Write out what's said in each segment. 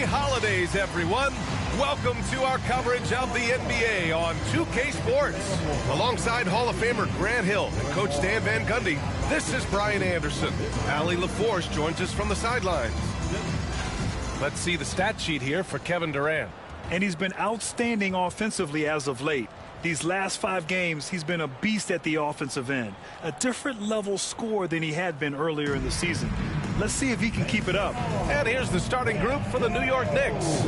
holidays, everyone. Welcome to our coverage of the NBA on 2K Sports. Alongside Hall of Famer Grant Hill and Coach Stan Van Gundy, this is Brian Anderson. Allie LaForce joins us from the sidelines. Let's see the stat sheet here for Kevin Durant. And he's been outstanding offensively as of late. These last 5 games, he's been a beast at the offensive end. A different level scorer than he had been earlier in the season. Let's see if he can keep it up. And here's the starting group for the New York Knicks.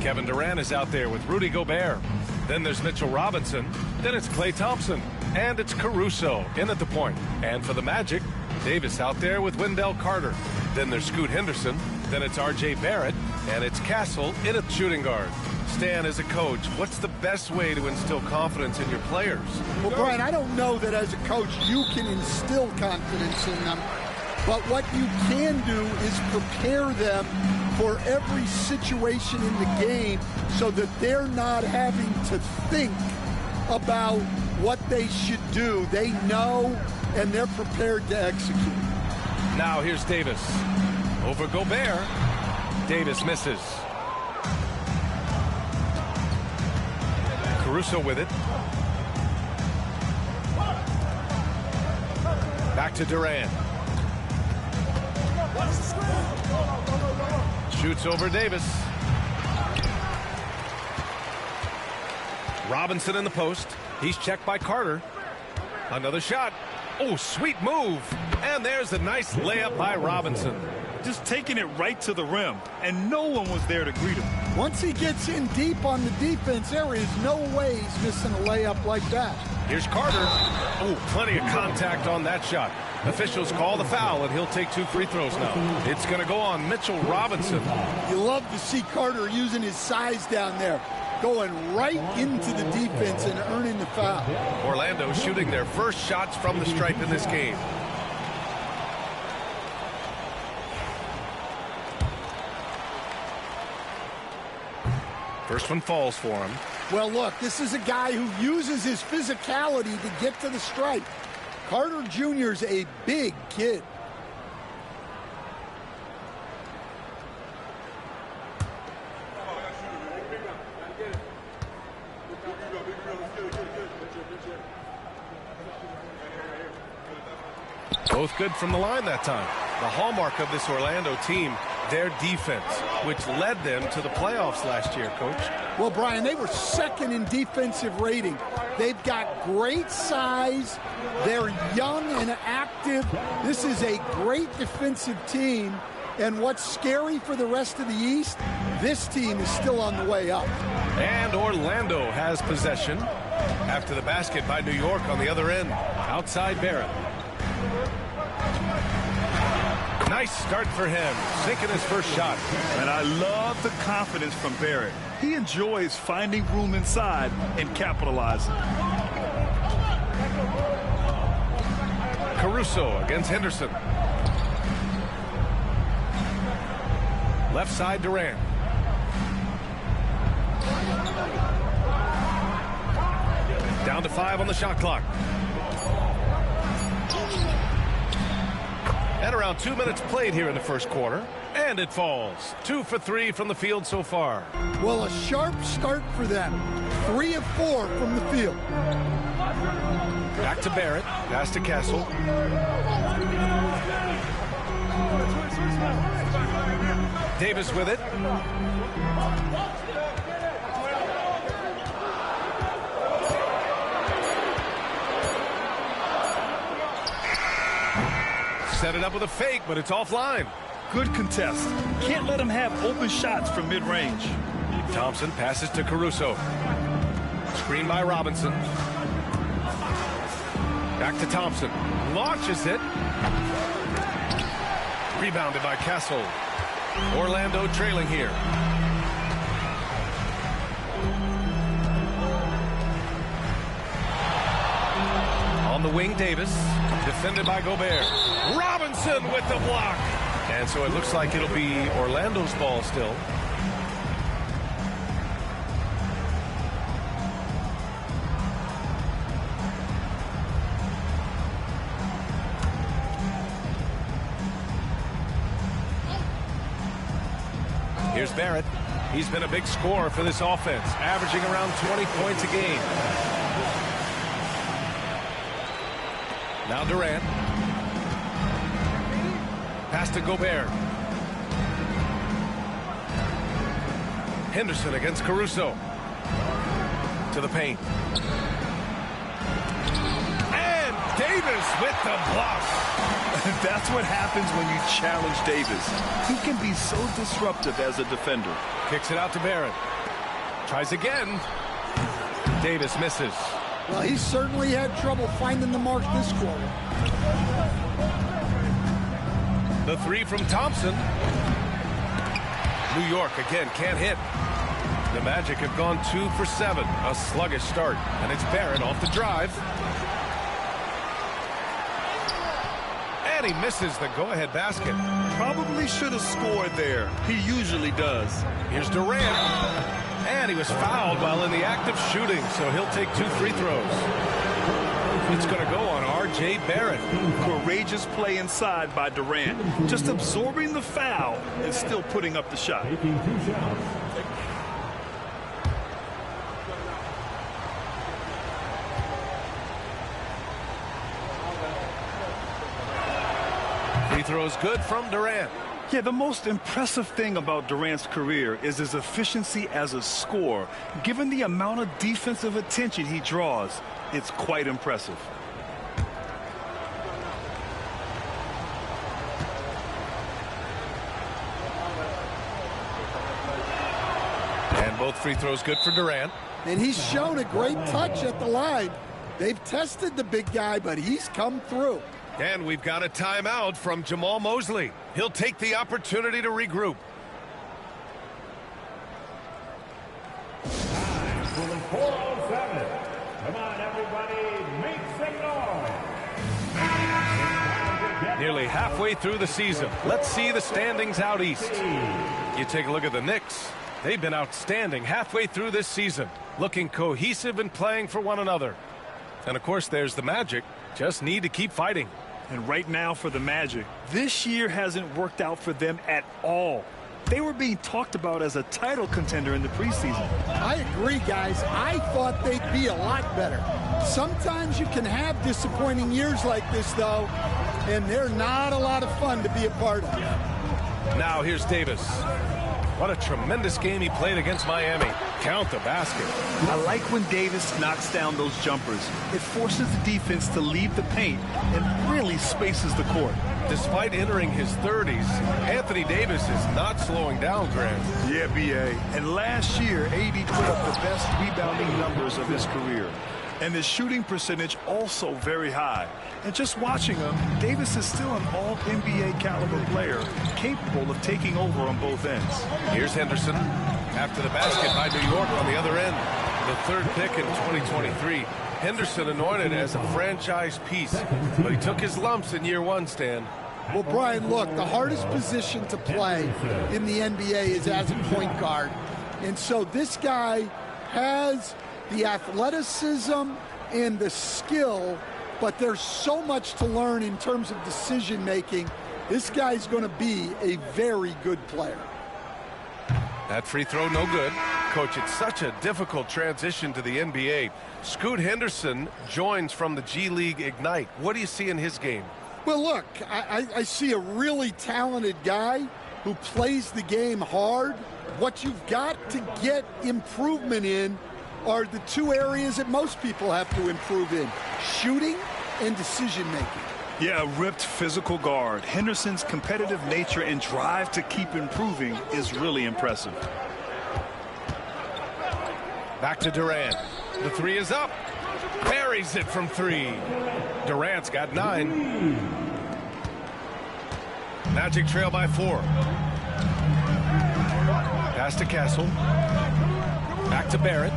Kevin Durant is out there with Rudy Gobert. Then there's Mitchell Robinson. Then it's Klay Thompson. And it's Caruso in at the point. And for the Magic, Davis out there with Wendell Carter. Then there's Scoot Henderson. Then it's R.J. Barrett. And it's Castle in at shooting guard. Stan, as a coach, what's the best way to instill confidence in your players? Well, Brian, I don't know that as a coach you can instill confidence in them. But what you can do is prepare them for every situation in the game so that they're not having to think about what they should do. They know, and they're prepared to execute. Now here's Davis. Over Gobert. Davis misses. Caruso with it. Back to Durant. Shoots over Davis. Robinson in the post. He's checked by Carter. Another shot. Oh, sweet move. And there's a nice layup by Robinson. Just taking it right to the rim, and no one was there to greet him. Once he gets in deep on the defense, there is no way he's missing a layup like that. Here's Carter. Oh, plenty of contact on that shot. Officials call the foul, and he'll take 2 free throws now. It's going to go on Mitchell Robinson. You love to see Carter using his size down there, going right into the defense and earning the foul. Orlando shooting their first shots from the stripe in this game. First one falls for him. Well, look, this is a guy who uses his physicality to get to the stripe. Carter Jr.'s a big kid. Both good from the line that time. The hallmark of this Orlando team, their defense, which led them to the playoffs last year, Coach. Well, Brian, they were second in defensive rating. They've got great size. They're young and active. This is a great defensive team. And what's scary for the rest of the East, this team is still on the way up. And Orlando has possession after the basket by New York on the other end. Outside Barrett. Nice start for him, sinking his first shot. And I love the confidence from Barrett. He enjoys finding room inside and capitalizing. Caruso against Henderson. Left side Durant. Down to 5 on the shot clock. And around 2 minutes played here in the first quarter. And it falls. 2 for 3 from the field so far. Well, a sharp start for them. 3 of 4 from the field. Back to Barrett. Pass to Castle. Davis with it. Set it up with a fake, but it's offline. Good contest. Can't let him have open shots from mid-range. Thompson passes to Caruso. Screen by Robinson. Back to Thompson. Launches it. Rebounded by Castle. Orlando trailing here. On the wing, Davis. Defended by Gobert. Robinson with the block. And so it looks like it'll be Orlando's ball still. Here's Barrett. He's been a big scorer for this offense, averaging around 20 points a game. Now Durant. Pass to Gobert. Henderson against Caruso. To the paint. And Davis with the block. That's what happens when you challenge Davis. He can be so disruptive as a defender. Kicks it out to Barrett. Tries again. Davis misses. Well, he certainly had trouble finding the mark this quarter. The three from Thompson. New York again can't hit. The Magic have gone 2 for 7. A sluggish start. And it's Barrett off the drive. And he misses the go-ahead basket. Probably should have scored there. He usually does. Here's Durant. And he was fouled while in the act of shooting, so he'll take 2 free throws. It's going to go on R.J. Barrett. Courageous play inside by Durant. Just absorbing the foul and still putting up the shot. Free throws good from Durant. Yeah, the most impressive thing about Durant's career is his efficiency as a scorer. Given the amount of defensive attention he draws, it's quite impressive. And both free throws good for Durant. And he's shown a great touch at the line. They've tested the big guy, but he's come through. And we've got a timeout from Jamal Mosley. He'll take the opportunity to regroup. Come on, everybody, make some noise. Nearly halfway through the season. Let's see the standings out east. You take a look at the Knicks. They've been outstanding halfway through this season, looking cohesive and playing for one another. And, of course, there's the Magic. Just need to keep fighting. And right now for the Magic, this year hasn't worked out for them at all. They were being talked about as a title contender in the preseason. I agree, guys. I thought they'd be a lot better. Sometimes you can have disappointing years like this, though, and they're not a lot of fun to be a part of. Now here's Davis. What a tremendous game he played against Miami. Count the basket. I like when Davis knocks down those jumpers. It forces the defense to leave the paint and really spaces the court. Despite entering his 30s, Anthony Davis is not slowing down, Grant. Yeah, B.A. And last year, AD put up the best rebounding numbers of his career. And his shooting percentage also very high. And just watching him, Davis is still an all-NBA caliber player, capable of taking over on both ends. Here's Henderson. After the basket by New York on the other end. The third pick in 2023. Henderson anointed as a franchise piece. But he took his lumps in year one, Stan. Well, Brian, look, the hardest position to play in the NBA is as a point guard. And so this guy has the athleticism and the skill, but there's so much to learn in terms of decision making. This guy's going to be a very good player. That free throw no good. Coach, it's such a difficult transition to the NBA. Scoot Henderson joins from the G League Ignite. What do you see in his game? Well, look, I see a really talented guy who plays the game hard. What you've got to get improvement in are the two areas that most people have to improve in: shooting and decision making. Yeah, a ripped physical guard. Henderson's competitive nature and drive to keep improving is really impressive. Back to Durant. The three is up. Buries it from three. Durant's got 9. Magic trail by 4. Pass to Castle. Back to Barrett.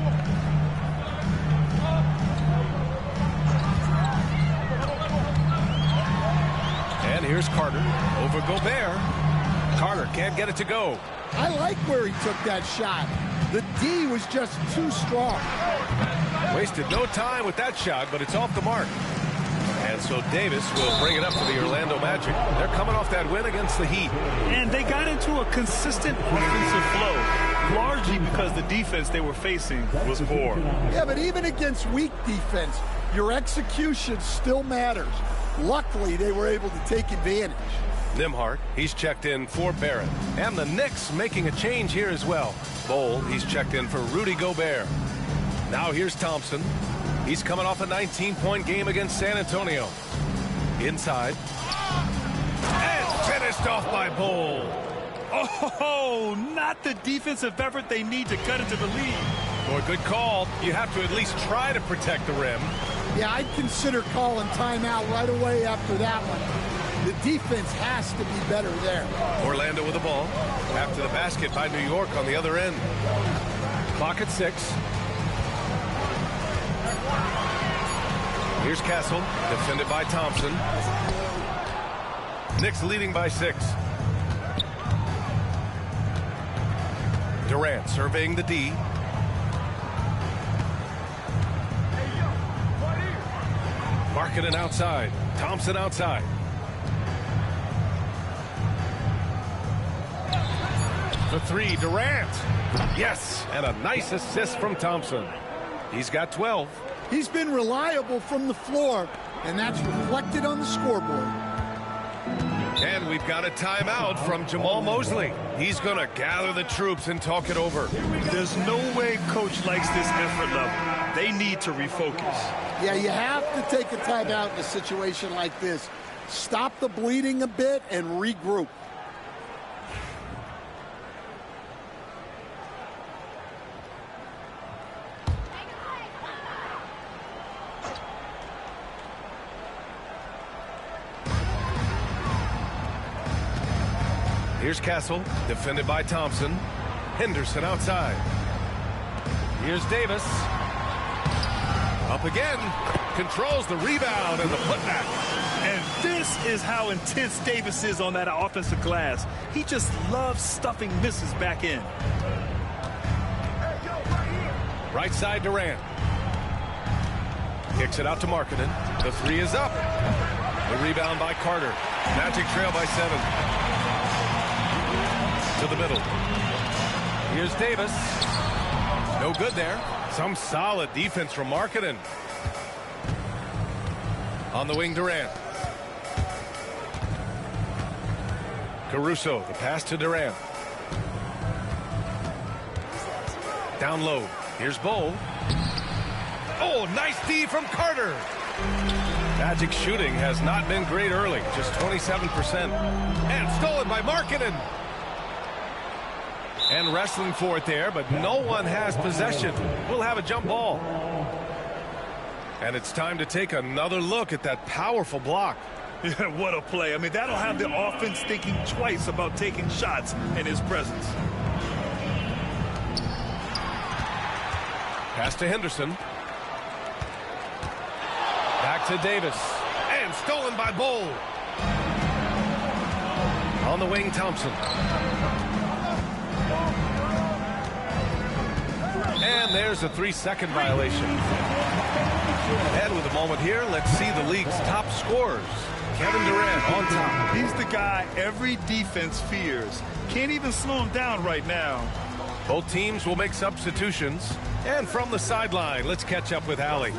And here's Carter over Gobert. Carter can't get it to go. I like where he took that shot. The D was just too strong. Wasted no time with that shot, but it's off the mark. And so Davis will bring it up to the Orlando Magic. They're coming off that win against the Heat. And they got into a consistent offensive flow. largely because the defense they were facing was poor. Yeah, but even against weak defense, your execution still matters. Luckily, they were able to take advantage. Nembhard, he's checked in for Barrett. And the Knicks making a change here as well. Bol, he's checked in for Rudy Gobert. Now here's Thompson. He's coming off a 19-point game against San Antonio. Inside. And finished off by Bol. Oh, not the defensive effort they need to cut into the lead. Boy, good call. You have to at least try to protect the rim. Yeah, I'd consider calling timeout right away after that one. The defense has to be better there. Orlando with the ball. After the basket by New York on the other end. Clock at 6. Here's Castle, defended by Thompson. Knicks leading by 6. Durant surveying the D. Markkanen outside. Thompson outside. The 3, Durant. Yes, and a nice assist from Thompson. He's got 12. He's been reliable from the floor, and that's reflected on the scoreboard. And we've got a timeout from Jamal Mosley. He's going to gather the troops and talk it over. There's no way coach likes this effort level. They need to refocus. Yeah, you have to take a timeout in a situation like this. Stop the bleeding a bit and regroup. Here's Castle, defended by Thompson. Henderson outside. Here's Davis. Up again. Controls the rebound and the putback. And this is how intense Davis is on that offensive glass. He just loves stuffing misses back in. Right side Durant. Kicks it out to Markkanen. The 3 is up. The rebound by Carter. Magic trail by 7. To the middle. Here's Davis. No good there. Some solid defense from Markkanen. On the wing, Durant. Caruso, the pass to Durant. Down low. Here's Bol. Oh, nice D from Carter. Magic shooting has not been great early. Just 27%. And stolen by Markkanen. And wrestling for it there, but no one has possession. We'll have a jump ball. And it's time to take another look at that powerful block. Yeah, what a play. I mean, that'll have the offense thinking twice about taking shots in his presence. Pass to Henderson. Back to Davis. And stolen by Bol. On the wing, Thompson. And there's a 3-second violation. And with a moment here, let's see the league's top scorers. Kevin Durant on top. He's the guy every defense fears. Can't even slow him down right now. Both teams will make substitutions. And from the sideline, let's catch up with Allie.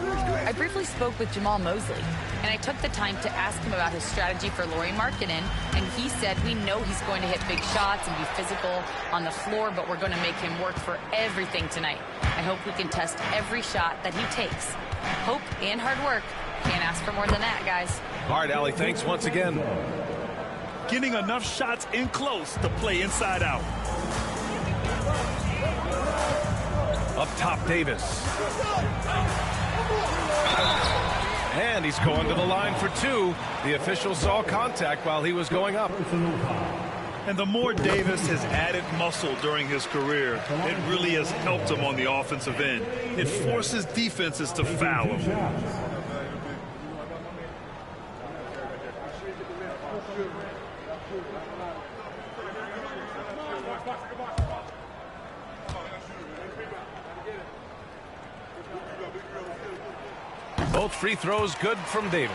I briefly spoke with Jamal Mosley, and I took the time to ask him about his strategy for Lauri Markkanen, and he said, we know he's going to hit big shots and be physical on the floor, but we're going to make him work for everything tonight. I hope we can test every shot that he takes. Hope and hard work. Can't ask for more than that, guys. All right, Allie, thanks once again. Getting enough shots in close to play inside out. Up top, Davis. And he's going to the line for 2. The official saw contact while he was going up. And the more Davis has added muscle during his career, it really has helped him on the offensive end. It forces defenses to foul him. Both free throws good from Davis.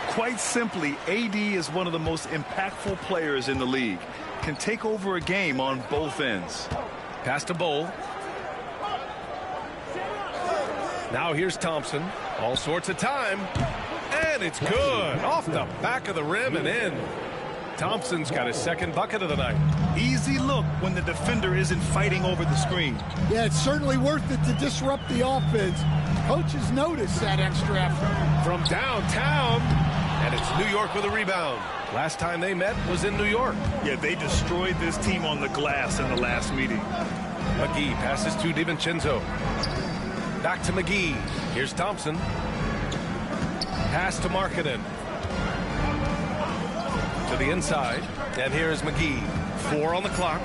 Quite simply, AD is one of the most impactful players in the league. Can take over a game on both ends. Pass to Bowl. Now here's Thompson. All sorts of time. And it's good. Off the back of the rim and in. Thompson's got his second bucket of the night. Easy look when the defender isn't fighting over the screen. Yeah, it's certainly worth it to disrupt the offense. Coaches notice that extra effort. From downtown. And it's New York with a rebound. Last time they met was in New York. Yeah, they destroyed this team on the glass in the last meeting. McGee passes to DiVincenzo. Back to McGee. Here's Thompson. Pass to Markkanen. To the inside. And here's McGee. 4 on the clock.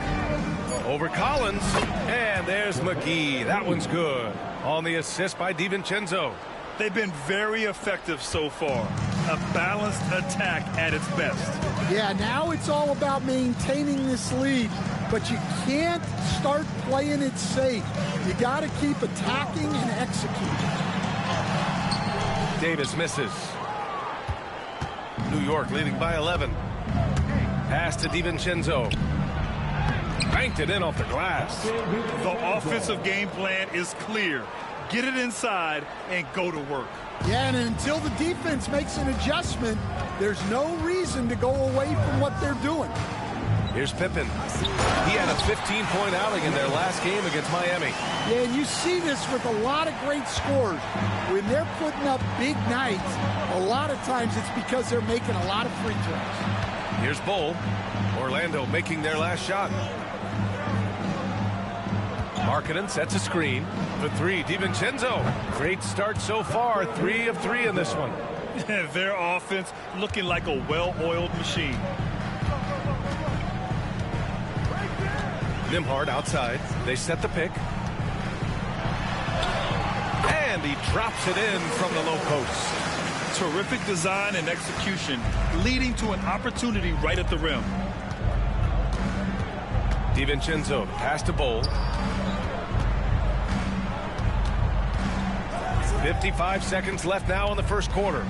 Over Collins. And there's McGee. That one's good. On the assist by DiVincenzo. They've been very effective so far. A balanced attack at its best. Yeah, now it's all about maintaining this lead, but you can't start playing it safe. You got to keep attacking and executing. Davis misses. New York leading by 11. Pass to DiVincenzo. Banked it in off the glass. The offensive game plan is clear. Get it inside and go to work. Yeah, and until the defense makes an adjustment, there's no reason to go away from what they're doing. Here's Pippen. He had a 15-point outing in their last game against Miami. Yeah, and you see this with a lot of great scores. When they're putting up big nights, a lot of times it's because they're making a lot of free throws. Here's Bull. Orlando making their last shot. Markkanen sets a screen. For 3, DiVincenzo. Great start so far. 3 of 3 in this one. Their offense looking like a well-oiled machine. Nembhard outside. They set the pick. And he drops it in from the low post. Terrific design and execution, leading to an opportunity right at the rim. DiVincenzo pass to Bowl. 55 seconds left now in the first quarter.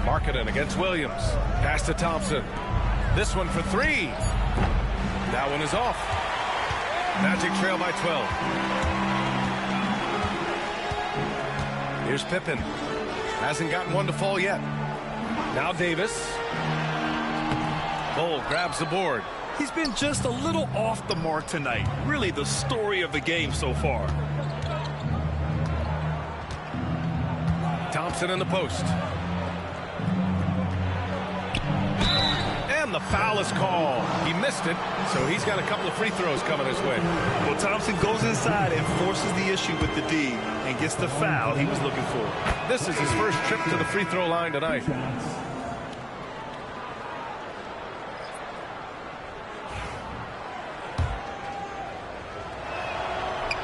Markkanen against Williams. Pass to Thompson. This one for 3. That one is off. Magic trail by 12. Here's Pippen. Hasn't gotten one to fall yet. Now Davis. Bull grabs the board. He's been just a little off the mark tonight. Really the story of the game so far. Thompson in the post. And the foul is called. He missed it, so he's got a couple of free throws coming his way. Well, Thompson goes inside and forces the issue with the D and gets the foul he was looking for. This is his first trip to the free throw line tonight.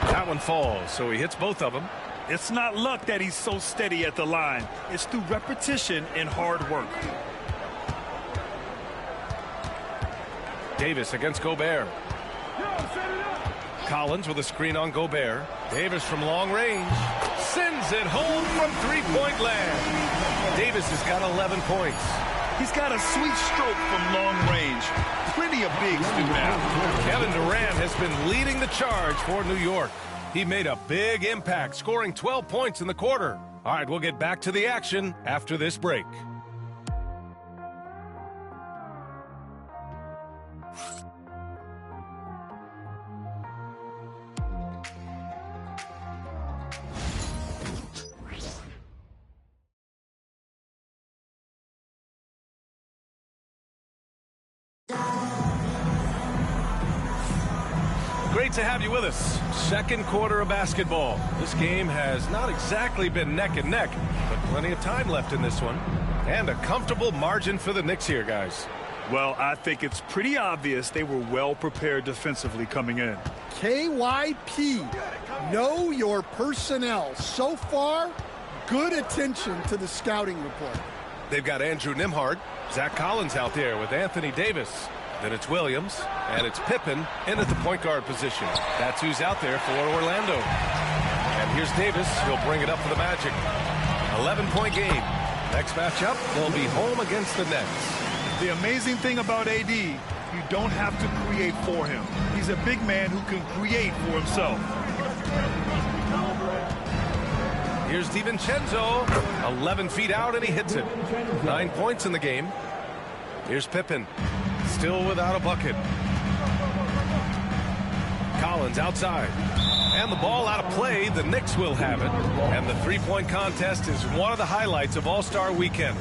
That one falls, so he hits both of them. It's not luck that he's so steady at the line. It's through repetition and hard work. Davis against Gobert. Collins with a screen on Gobert. Davis from long range. Sends it home from three-point land. Davis has got 11 points. He's got a sweet stroke from long range. Plenty of bigs do that. Kevin Durant has been leading the charge for New York. He made a big impact, scoring 12 points in the quarter. All right, we'll get back to the action after this break. Great to have you with us. Second quarter of basketball. This game has not exactly been neck and neck, but plenty of time left in this one. And a comfortable margin for the Knicks here, guys. Well, I think it's pretty obvious they were well prepared defensively coming in. KYP, know your personnel. So far, good attention to the scouting report. They've got Andrew Nembhard, Zach Collins out there with Anthony Davis. Then it's Williams, and it's Pippen in at the point guard position. That's who's out there for Orlando. And here's Davis. He'll bring it up for the Magic. 11-point game. Next matchup, they'll be home against the Nets. The amazing thing about AD, You don't have to create for him. He's a big man who can create for himself. Here's DiVincenzo, 11 feet out, and he hits it. 9 points in the game. Here's Pippen, still without a bucket. Collins outside. And the ball out of play. The Knicks will have it. And the three-point contest is one of the highlights of All-Star Weekend.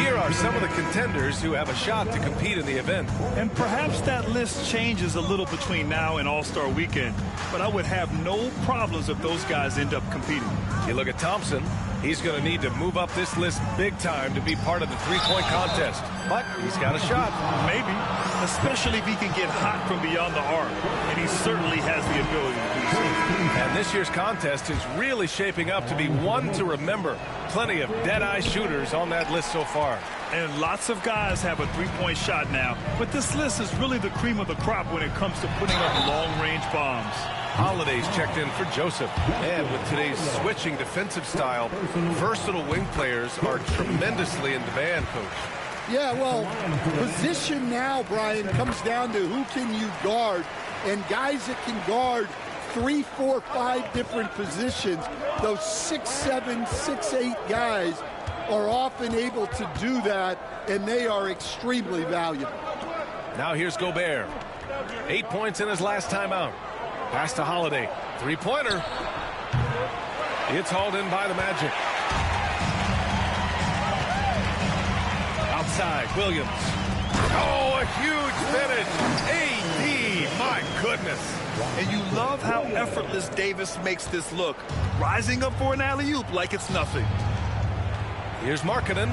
Here are some of the contenders who have a shot to compete in the event. And perhaps that list changes a little between now and All-Star Weekend. But I would have no problems if those guys end up competing. You look at Thompson. He's going to need to move up this list big time to be part of the three-point contest. But he's got a shot. Maybe. Especially if he can get hot from beyond the arc. And he certainly has the ability to do so. And this year's contest is really shaping up to be one to remember. Plenty of dead-eye shooters on that list so far. And lots of guys have a three-point shot now. But this list is really the cream of the crop when it comes to putting up long-range bombs. Holiday's checked in for Joseph. And with today's switching defensive style, versatile wing players are tremendously in demand, Coach. Yeah, well, position now, Brian, comes down to who can you guard. And guys that can guard 3, 4, 5 different positions, those 6'7", 6'8" guys are often able to do that, and they are extremely valuable. Now here's Gobert. 8 points in his last time out. Pass to Holiday. Three-pointer. It's hauled in by the Magic. Outside, Williams. Oh, a huge finish. AD, my goodness. And you love how effortless Davis makes this look. Rising up for an alley-oop like it's nothing. Here's Markkanen.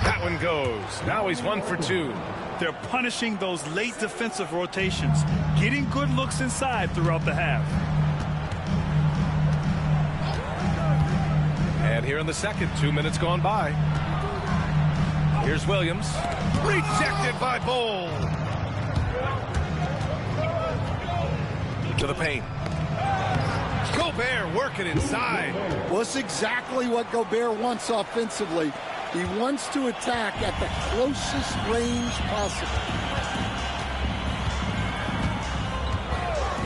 That one goes. Now he's 1 for 2. They're punishing those late defensive rotations, getting good looks inside throughout the half. And here in the second, 2 minutes gone by. Here's Williams. Rejected by Bol. To the paint. Gobert working inside. Well, it's exactly what Gobert wants offensively. He wants to attack at the closest range possible.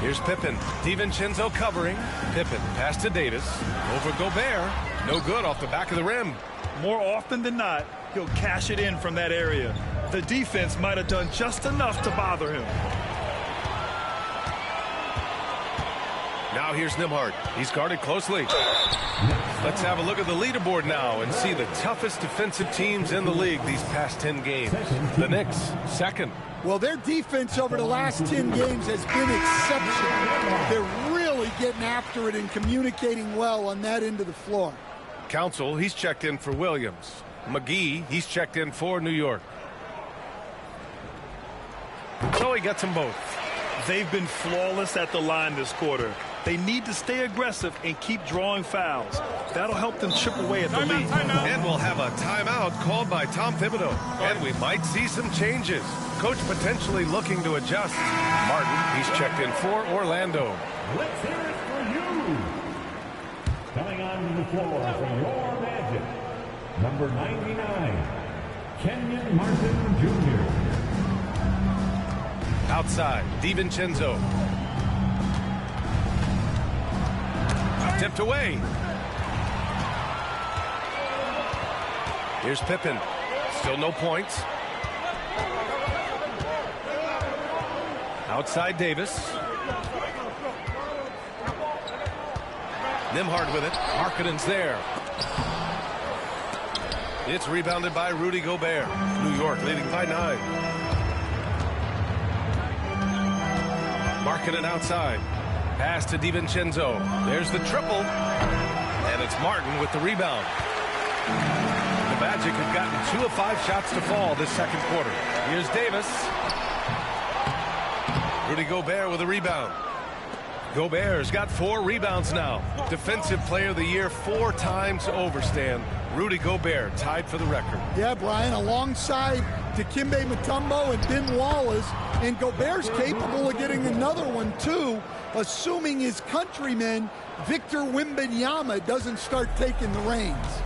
Here's Pippen. DiVincenzo covering. Pippen pass to Davis. Over Gobert. No good off the back of the rim. More often than not, he'll cash it in from that area. The defense might have done just enough to bother him. Now here's Nembhard. He's guarded closely. Let's have a look at the leaderboard now and see the toughest defensive teams in the league these past 10 games. The Knicks, second. Well, their defense over the last 10 games has been exceptional. They're really getting after it and communicating well on that end of the floor. Council, he's checked in for Williams. McGee, he's checked in for New York. So he gets them both. They've been flawless at the line this quarter. They need to stay aggressive and keep drawing fouls. That'll help them chip away at the lead. And we'll have a timeout called by Tom Thibodeau. And we might see some changes. Coach potentially looking to adjust. Martin, he's checked in for Orlando. Let's hear it for you. Coming onto the floor from your Magic, number 99, Kenyon Martin Jr. Outside, DiVincenzo. Tipped away. Here's Pippen. Still no points. Outside Davis. Nembhard with it. Markkanen's there. It's rebounded by Rudy Gobert. New York leading by 9. Markkanen outside. Pass to DiVincenzo. There's the triple. And it's Martin with the rebound. The Magic have gotten 2 of 5 shots to fall this second quarter. Here's Davis. Rudy Gobert with a rebound. Gobert's got 4 rebounds now. Defensive Player of the Year 4 times over, Stan. Rudy Gobert tied for the record. Yeah, Brian, alongside Dikembe Mutombo and Ben Wallace, and Gobert's capable of getting another one too, assuming his countryman Victor Wembanyama doesn't start taking the reins.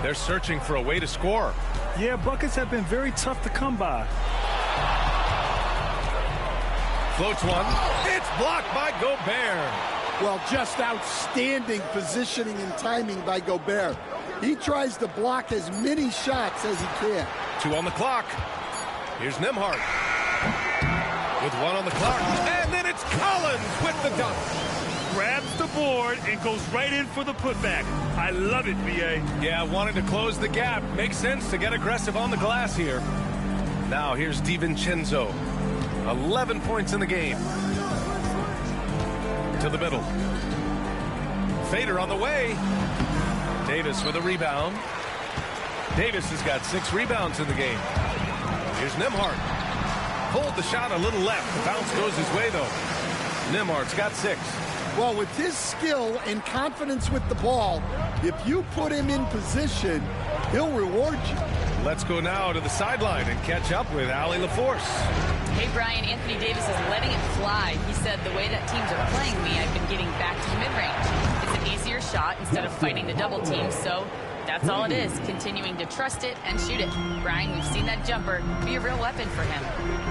They're searching for a way to score. Yeah, buckets have been very tough to come by. Floats one. It's blocked by Gobert. Well, just outstanding positioning and timing by Gobert. He tries to block as many shots as he can. 2 on the clock. Here's Nembhard. With 1 on the clock. And then it's Collins with the dunk. Grabs the board and goes right in for the putback. I love it, B.A. Yeah, wanting to close the gap. Makes sense to get aggressive on the glass here. Now here's DiVincenzo. 11 points in the game. To the middle. Fader on the way. Davis with a rebound. Davis has got 6 rebounds in the game. Here's Nembhard. Pulled the shot a little left. The bounce goes his way, though. Nembhard's got 6. Well, with his skill and confidence with the ball, if you put him in position, he'll reward you. Let's go now to the sideline and catch up with Allie LaForce. Hey, Brian, Anthony Davis is letting it fly. He said, the way that teams are playing me, I've been getting back to the mid-range. It's an easier shot instead of fighting the double team, so that's all it is, continuing to trust it and shoot it. Brian, we've seen that jumper be a real weapon for him.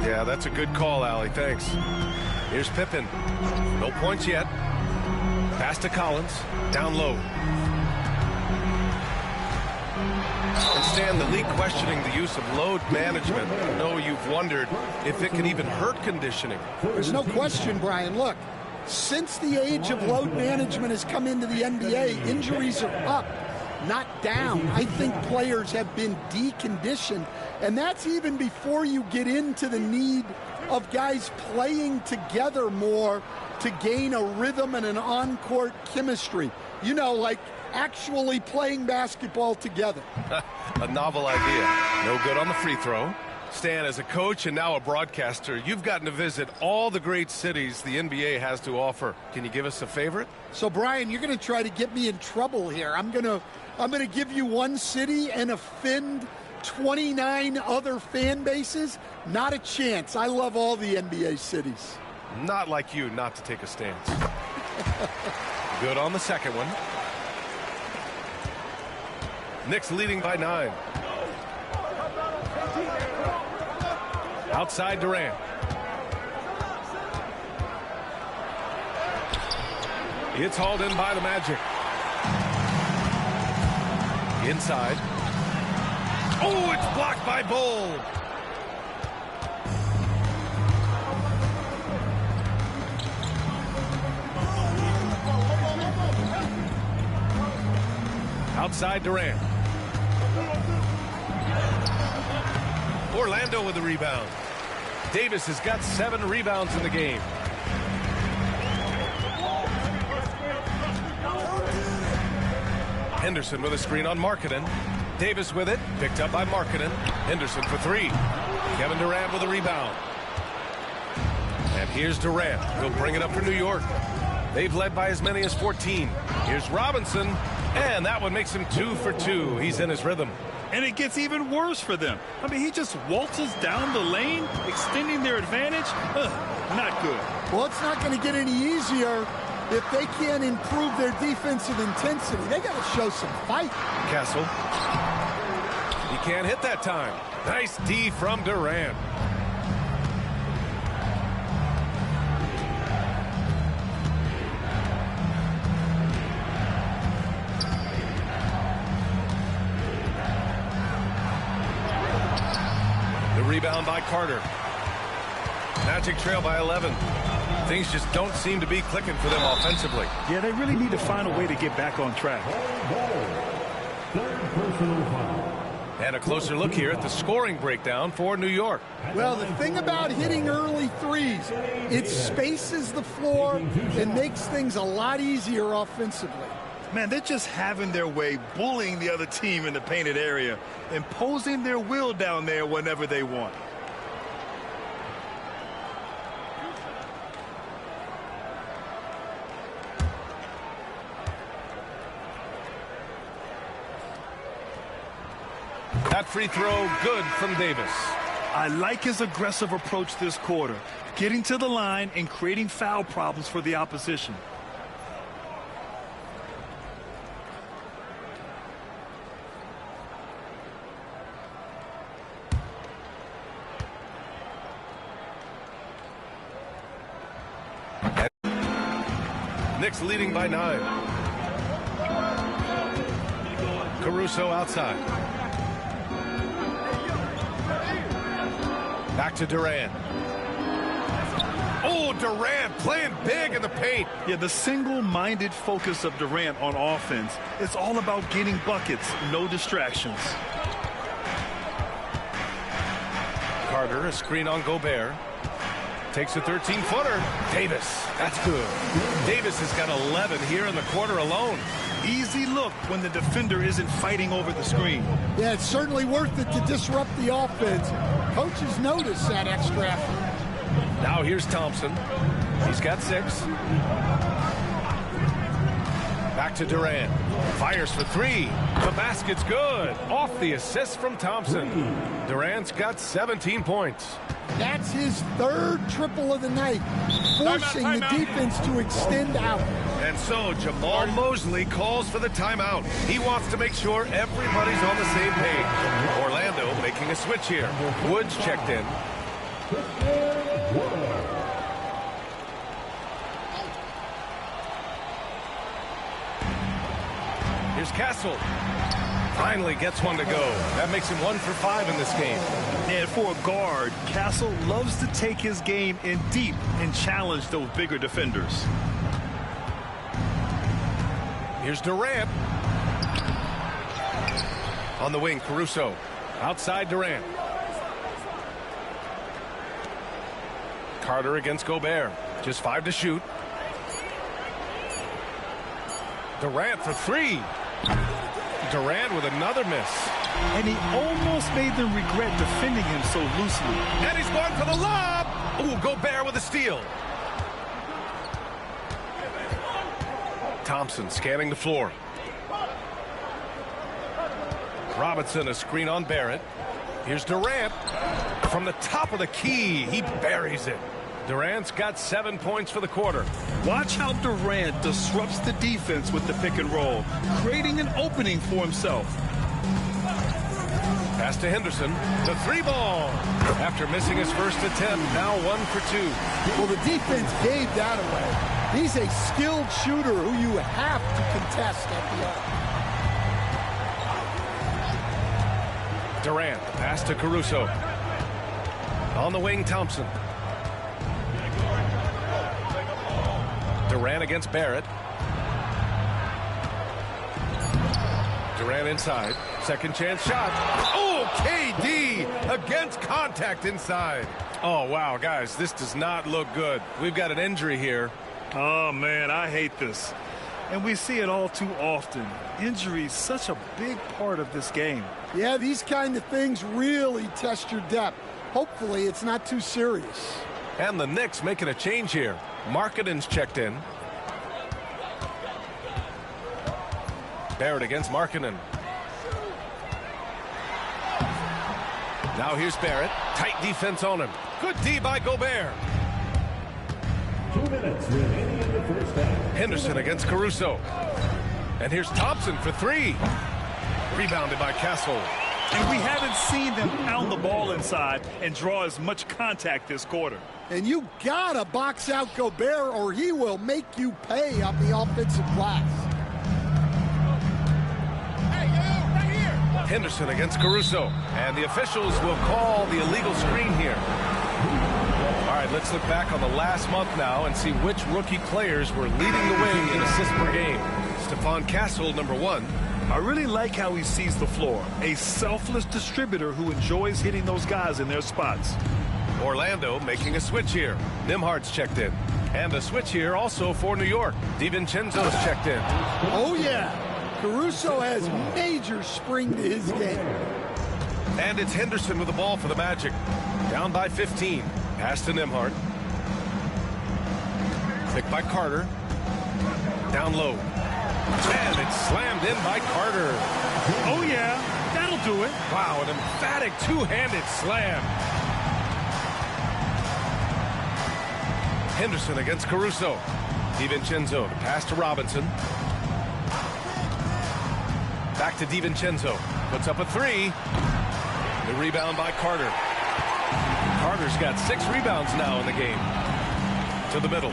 Yeah, that's a good call, Allie. Thanks. Here's Pippen. No points yet. Pass to Collins. Down low. And Stan, the league questioning the use of load management. I know you've wondered if it can even hurt conditioning. There's no question, Brian. Look, since the age of load management has come into the NBA, injuries are up, not down. I think players have been deconditioned, and that's even before you get into the need of guys playing together more to gain a rhythm and an on-court chemistry. You know, like actually playing basketball together. A novel idea. No good on the free throw. Stan, as a coach and now a broadcaster, you've gotten to visit all the great cities the NBA has to offer. Can you give us a favorite? So, Brian, you're going to try to get me in trouble here. I'm going to give you one city and offend 29 other fan bases. Not a chance. I love all the NBA cities. Not like you not to take a stance. Good on the second one. Knicks leading by 9. Outside Durant. It's hauled in by the Magic. Inside. Oh, it's blocked by Bull. Outside Durant. Orlando with the rebound. Davis has got 7 rebounds in the game. Henderson with a screen on Markkanen. Davis with it, picked up by Markkanen. Henderson for 3. Kevin Durant with a rebound. And here's Durant. He'll bring it up for New York. They've led by as many as 14. Here's Robinson, and that one makes him 2 for 2. He's in his rhythm. And it gets even worse for them. I mean, he just waltzes down the lane, extending their advantage. Not good. Well, it's not going to get any easier if they can't improve their defensive intensity. They got to show some fight. Castle. He can't hit that time. Nice D from Durant. Rebound by Carter. Magic trail by 11. Things just don't seem to be clicking for them offensively. Yeah, they really need to find a way to get back on track. Third personal foul. And a closer look here at the scoring breakdown for New York. Well, the thing about hitting early threes, it spaces the floor and makes things a lot easier offensively. Man, they're just having their way, bullying the other team in the painted area, imposing their will down there whenever they want. That free throw good from Davis. I like his aggressive approach this quarter, getting to the line and creating foul problems for the opposition. Knicks leading by 9. Caruso outside. Back to Durant. Oh, Durant playing big in the paint. Yeah, the single-minded focus of Durant on offense, it's all about getting buckets, no distractions. Carter, a screen on Gobert. Takes a 13-footer. Davis, that's good. Davis has got 11 here in the quarter alone. Easy look when the defender isn't fighting over the screen. Yeah, it's certainly worth it to disrupt the offense. Coaches notice that extra effort. Now here's Thompson. He's got 6. Back to Durant. Fires for 3. The basket's good. Off the assist from Thompson. Durant's got 17 points. That's his 3rd triple of the night, forcing the defense to extend out. And so Jamal Mosley calls for the timeout. He wants to make sure everybody's on the same page. Orlando making a switch here. Woods checked in. Here's Castle. Finally gets one to go. That makes him 1 for 5 in this game. And for a guard, Castle loves to take his game in deep and challenge those bigger defenders. Here's Durant. On the wing, Caruso. Outside Durant. Carter against Gobert. Just 5 to shoot. Durant for 3. Durant with another miss. And he almost made them regret defending him so loosely. And he's going for the lob. Ooh, Gobert with a steal. Thompson scanning the floor. Robinson, a screen on Barrett. Here's Durant. From the top of the key, he buries it. Durant's got 7 points for the quarter. Watch how Durant disrupts the defense with the pick and roll, creating an opening for himself. Pass to Henderson. The 3-ball. After missing his first attempt, now 1 for 2. Well, the defense gave that away. He's a skilled shooter who you have to contest at the arc. Durant, pass to Caruso. On the wing, Thompson. Durant against Barrett. Durant inside. Second chance shot. Oh, KD against contact inside. Oh, wow, guys, this does not look good. We've got an injury here. Oh, man, I hate this. And we see it all too often. Injury is such a big part of this game. Yeah, these kind of things really test your depth. Hopefully, it's not too serious. And the Knicks making a change here. Markkanen's checked in. Barrett against Markkanen. Now here's Barrett. Tight defense on him. Good D by Gobert. 2 minutes remaining in the first half. Henderson against Caruso. And here's Thompson for 3. Rebounded by Castle. And we haven't seen them pound the ball inside and draw as much contact this quarter. And you gotta box out Gobert or he will make you pay on the offensive glass. Henderson against Caruso. And the officials will call the illegal screen here. All right, let's look back on the last month now and see which rookie players were leading the way in assists per game. Stephon Castle, number 1. I really like how he sees the floor. A selfless distributor who enjoys hitting those guys in their spots. Orlando making a switch here. Nembhard's checked in. And a switch here also for New York. DiVincenzo's checked in. Oh, yeah. Caruso has major spring to his game. And it's Henderson with the ball for the Magic. Down by 15. Pass to Nembhard. Picked by Carter. Down low. And it's slammed in by Carter. Oh, yeah. That'll do it. Wow, an emphatic two-handed slam. Henderson against Caruso. DiVincenzo, pass to Robinson. Back to DiVincenzo. Puts up a 3. The rebound by Carter. Carter's got 6 rebounds now in the game. To the middle.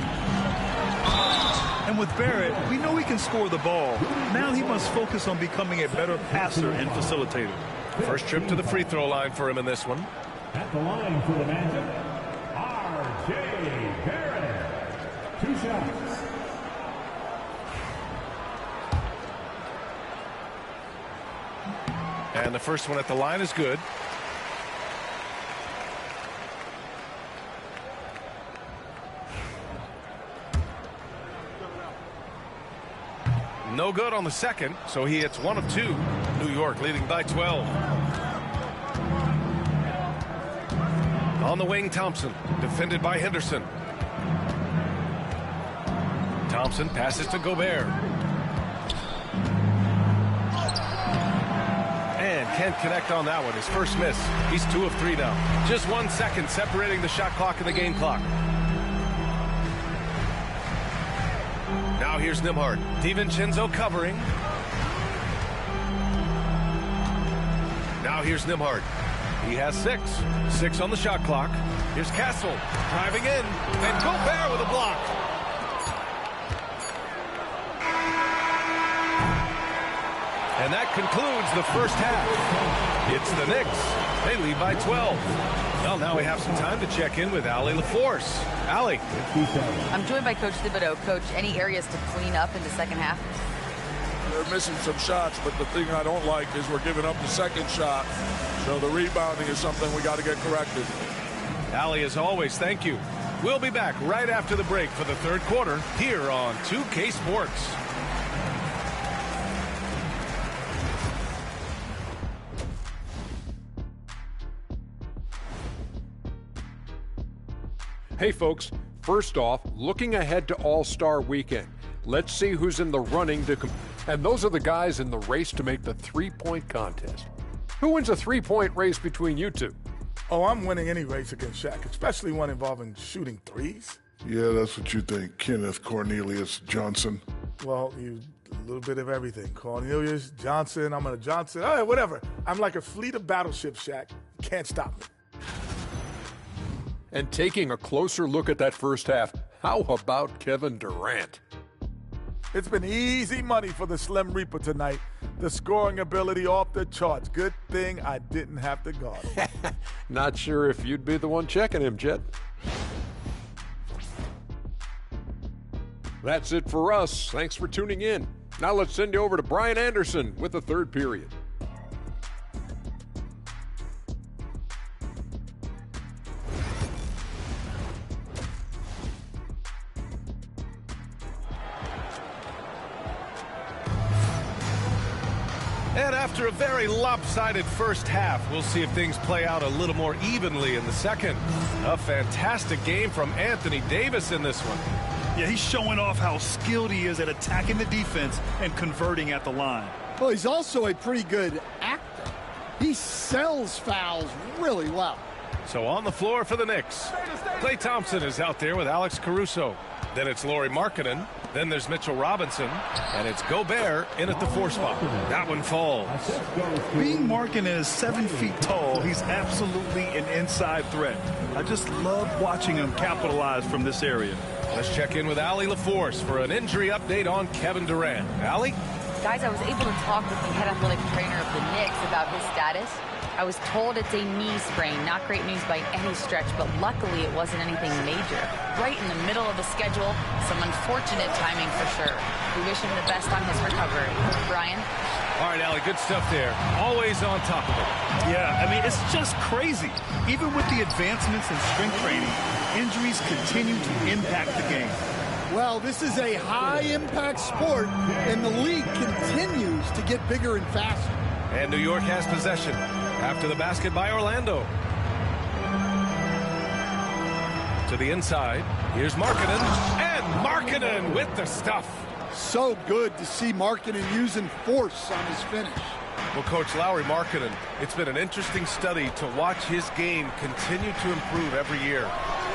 And with Barrett, we know he can score the ball. Now he must focus on becoming a better passer and facilitator. First trip to the free throw line for him in this one. At the line for the Magic, R.J. Barrett. 2 shots. And the first one at the line is good. No good on the second, so he hits 1 of 2. New York leading by 12. On the wing, Thompson, defended by Henderson. Thompson passes to Gobert. And can't connect on that one. His first miss. He's 2 of 3 now. Just 1 second separating the shot clock and the game clock. Now here's Nembhard. DiVincenzo covering. Now here's Nembhard. He has 6. 6 on the shot clock. Here's Castle driving in. And Gobert with a block. And that concludes the first half. It's the Knicks. They lead by 12. Well, now we have some time to check in with Allie LaForce. Allie. I'm joined by Coach Thibodeau. Coach, any areas to clean up in the second half? They're missing some shots, but the thing I don't like is we're giving up the second shot. So the rebounding is something we got to get corrected. Allie, as always, thank you. We'll be back right after the break for the third quarter here on 2K Sports. Hey folks, first off, looking ahead to All-Star Weekend. Let's see who's in the running to and those are the guys in the race to make the three-point contest. Who wins a three-point race between you two? Oh, I'm winning any race against Shaq, especially one involving shooting threes. Yeah, that's what you think, Kenneth Cornelius Johnson. Well, a little bit of everything. Cornelius, Johnson, I'm a Johnson, whatever. I'm like a fleet of battleships, Shaq. You can't stop me. And taking a closer look at that first half, how about Kevin Durant? It's been easy money for the Slim Reaper tonight. The scoring ability off the charts. Good thing I didn't have to guard him. Not sure if you'd be the one checking him, Jet. That's it for us. Thanks for tuning in. Now let's send you over to Brian Anderson with the third period. And after a very lopsided first half, we'll see if things play out a little more evenly in the second. A fantastic game from Anthony Davis in this one. Yeah, he's showing off how skilled he is at attacking the defense and converting at the line. Well, he's also a pretty good actor. He sells fouls really well. So on the floor for the Knicks, Klay Thompson is out there with Alex Caruso. Then it's Lauri Markkanen. Then there's Mitchell Robinson. And it's Gobert in at the 4 spot. That one falls. Being Markkanen is 7 feet tall, he's absolutely an inside threat. I just love watching him capitalize from this area. Let's check in with Allie LaForce for an injury update on Kevin Durant. Allie? Guys, I was able to talk with the head athletic trainer of the Knicks about his status. I was told it's a knee sprain. Not great news by any stretch, but luckily it wasn't anything major. Right in the middle of the schedule, some unfortunate timing for sure. We wish him the best on his recovery. Brian? All right, Allie, good stuff there. Always on top of it. Yeah, I mean, it's just crazy. Even with the advancements in strength training, injuries continue to impact the game. Well, this is a high-impact sport, and the league continues to get bigger and faster. And New York has possession after the basket by Orlando. To the inside, here's Markkanen, and Markkanen with the stuff. So good to see Markkanen using force on his finish. Well, Coach Lauri Markkanen, it's been an interesting study to watch his game continue to improve every year.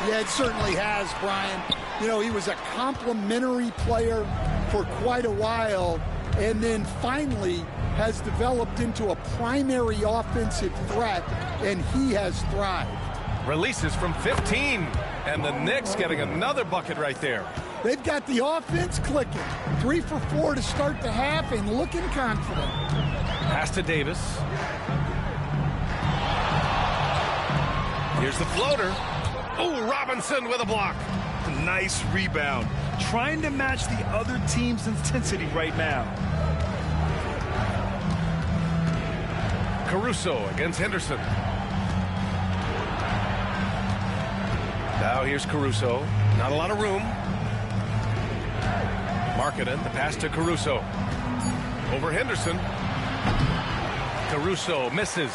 Yeah, it certainly has, Brian. You know, he was a complimentary player for quite a while, and then finally has developed into a primary offensive threat, and he has thrived. Releases from 15, and the Knicks getting another bucket right there. They've got the offense clicking. 3 for 4 to start the half and looking confident. Pass to Davis. Here's the floater. Oh, Robinson with a block. Nice rebound. Trying to match the other team's intensity right now. Caruso against Henderson. Now here's Caruso. Not a lot of room. Markkanen, the pass to Caruso. Over Henderson. Caruso misses.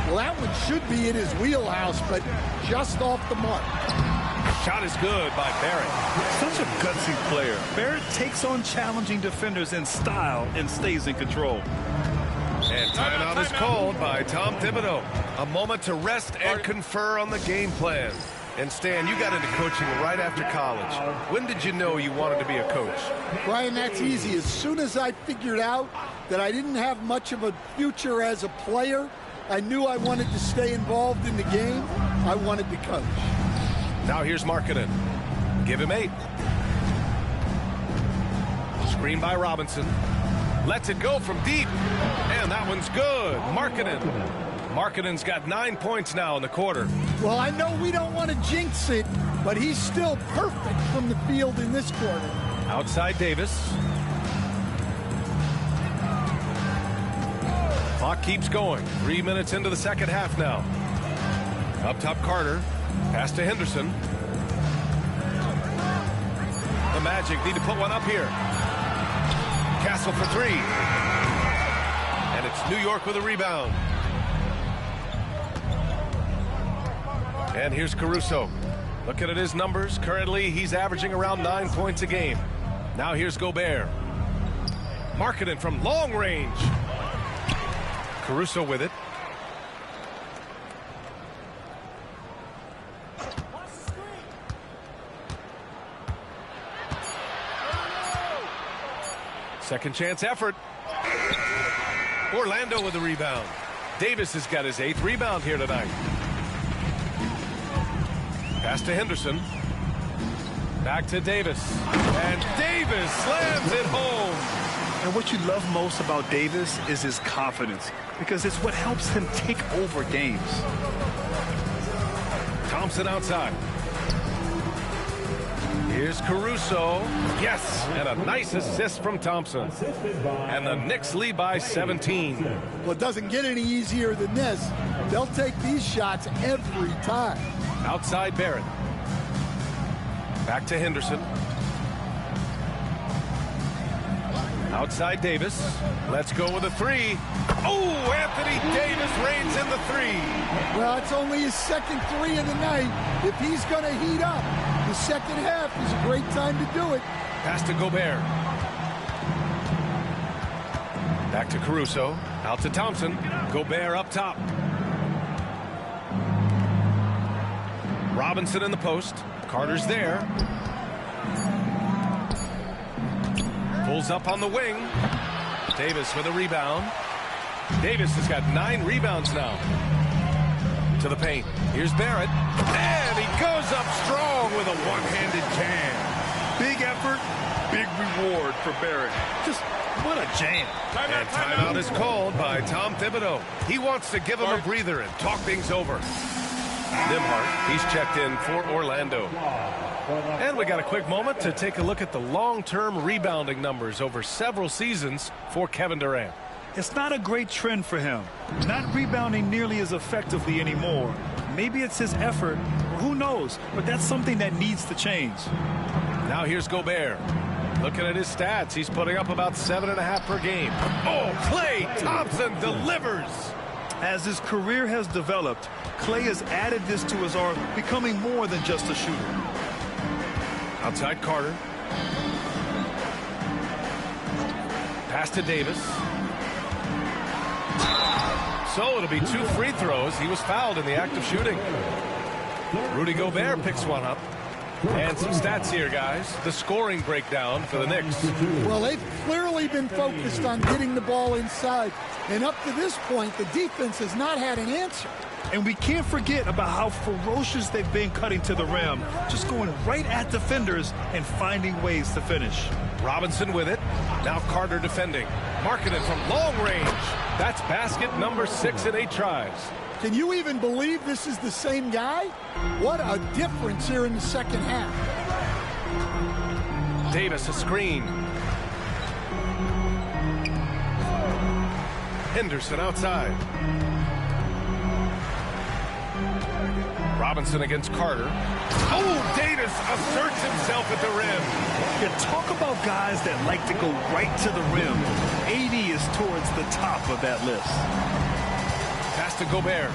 Well, that one should be in his wheelhouse, but just off the mark. Shot is good by Barrett. Such a gutsy player. Barrett takes on challenging defenders in style and stays in control. And timeout is called by Tom Thibodeau. A moment to rest and confer on the game plan. And Stan, you got into coaching right after college. When did you know you wanted to be a coach? Brian, that's easy. As soon as I figured out that I didn't have much of a future as a player, I knew I wanted to stay involved in the game. I wanted to coach. Now here's Markkanen. Give him 8. Screen by Robinson. Lets it go from deep. And that one's good. Markkanen. Markkanen's got 9 points now in the quarter. Well, I know we don't want to jinx it, but he's still perfect from the field in this quarter. Outside Davis. Clock keeps going. 3 minutes into the second half now. Up top Carter. Pass to Henderson. The Magic need to put one up here. Castle for 3. And it's New York with a rebound. And here's Caruso. Looking at his numbers. Currently, he's averaging around 9 points a game. Now here's Gobert. Markkanen from long range. Caruso with it. Second chance effort. Orlando with the rebound. Davis has got his 8th rebound here tonight. Pass to Henderson. Back to Davis. And Davis slams it home. And what you love most about Davis is his confidence, because it's what helps him take over games. Thompson outside. Here's Caruso. Yes, and a nice assist from Thompson. And the Knicks lead by 17. Well, it doesn't get any easier than this. They'll take these shots every time. Outside Barrett. Back to Henderson. Outside Davis. Let's go with a 3. Oh, Anthony Davis reigns in the 3. Well, it's only his second 3 of the night. If he's going to heat up, the second half is a great time to do it. Pass to Gobert. Back to Caruso. Out to Thompson. Gobert up top. Robinson in the post. Carter's there. Pulls up on the wing. Davis with a rebound. Davis has got 9 rebounds now. To the paint. Here's Barrett. And he goes up strong with a one-handed jam. Big effort, big reward for Barrett. Just what a jam. And timeout is called by Tom Thibodeau. He wants to give him a breather and talk things over. Nembhard, he's checked in for Orlando. And we got a quick moment to take a look at the long-term rebounding numbers over several seasons for Kevin Durant. It's not a great trend for him. Not rebounding nearly as effectively anymore. Maybe it's his effort, or who knows, but that's something that needs to change. Now here's Gobert. Looking at his stats, he's putting up about 7.5 per game. Oh, Klay Thompson delivers. As his career has developed, Klay has added this to his arm, becoming more than just a shooter. Outside Carter. Pass to Davis. So it'll be 2 free throws. He was fouled in the act of shooting. Rudy Gobert picks one up. And some stats here, guys. The scoring breakdown for the Knicks. Well, they've clearly been focused on getting the ball inside. And up to this point, the defense has not had an answer. And we can't forget about how ferocious they've been cutting to the rim, just going right at defenders and finding ways to finish. Robinson with it. Now Carter defending. Markkanen from long range. That's basket number 6 in 8 tries. Can you even believe this is the same guy? What a difference here in the second half. Davis a screen. Henderson outside. Robinson against Carter. Oh, Davis asserts himself at the rim. You talk about guys that like to go right to the rim. AD is towards the top of that list. Pass to Gobert.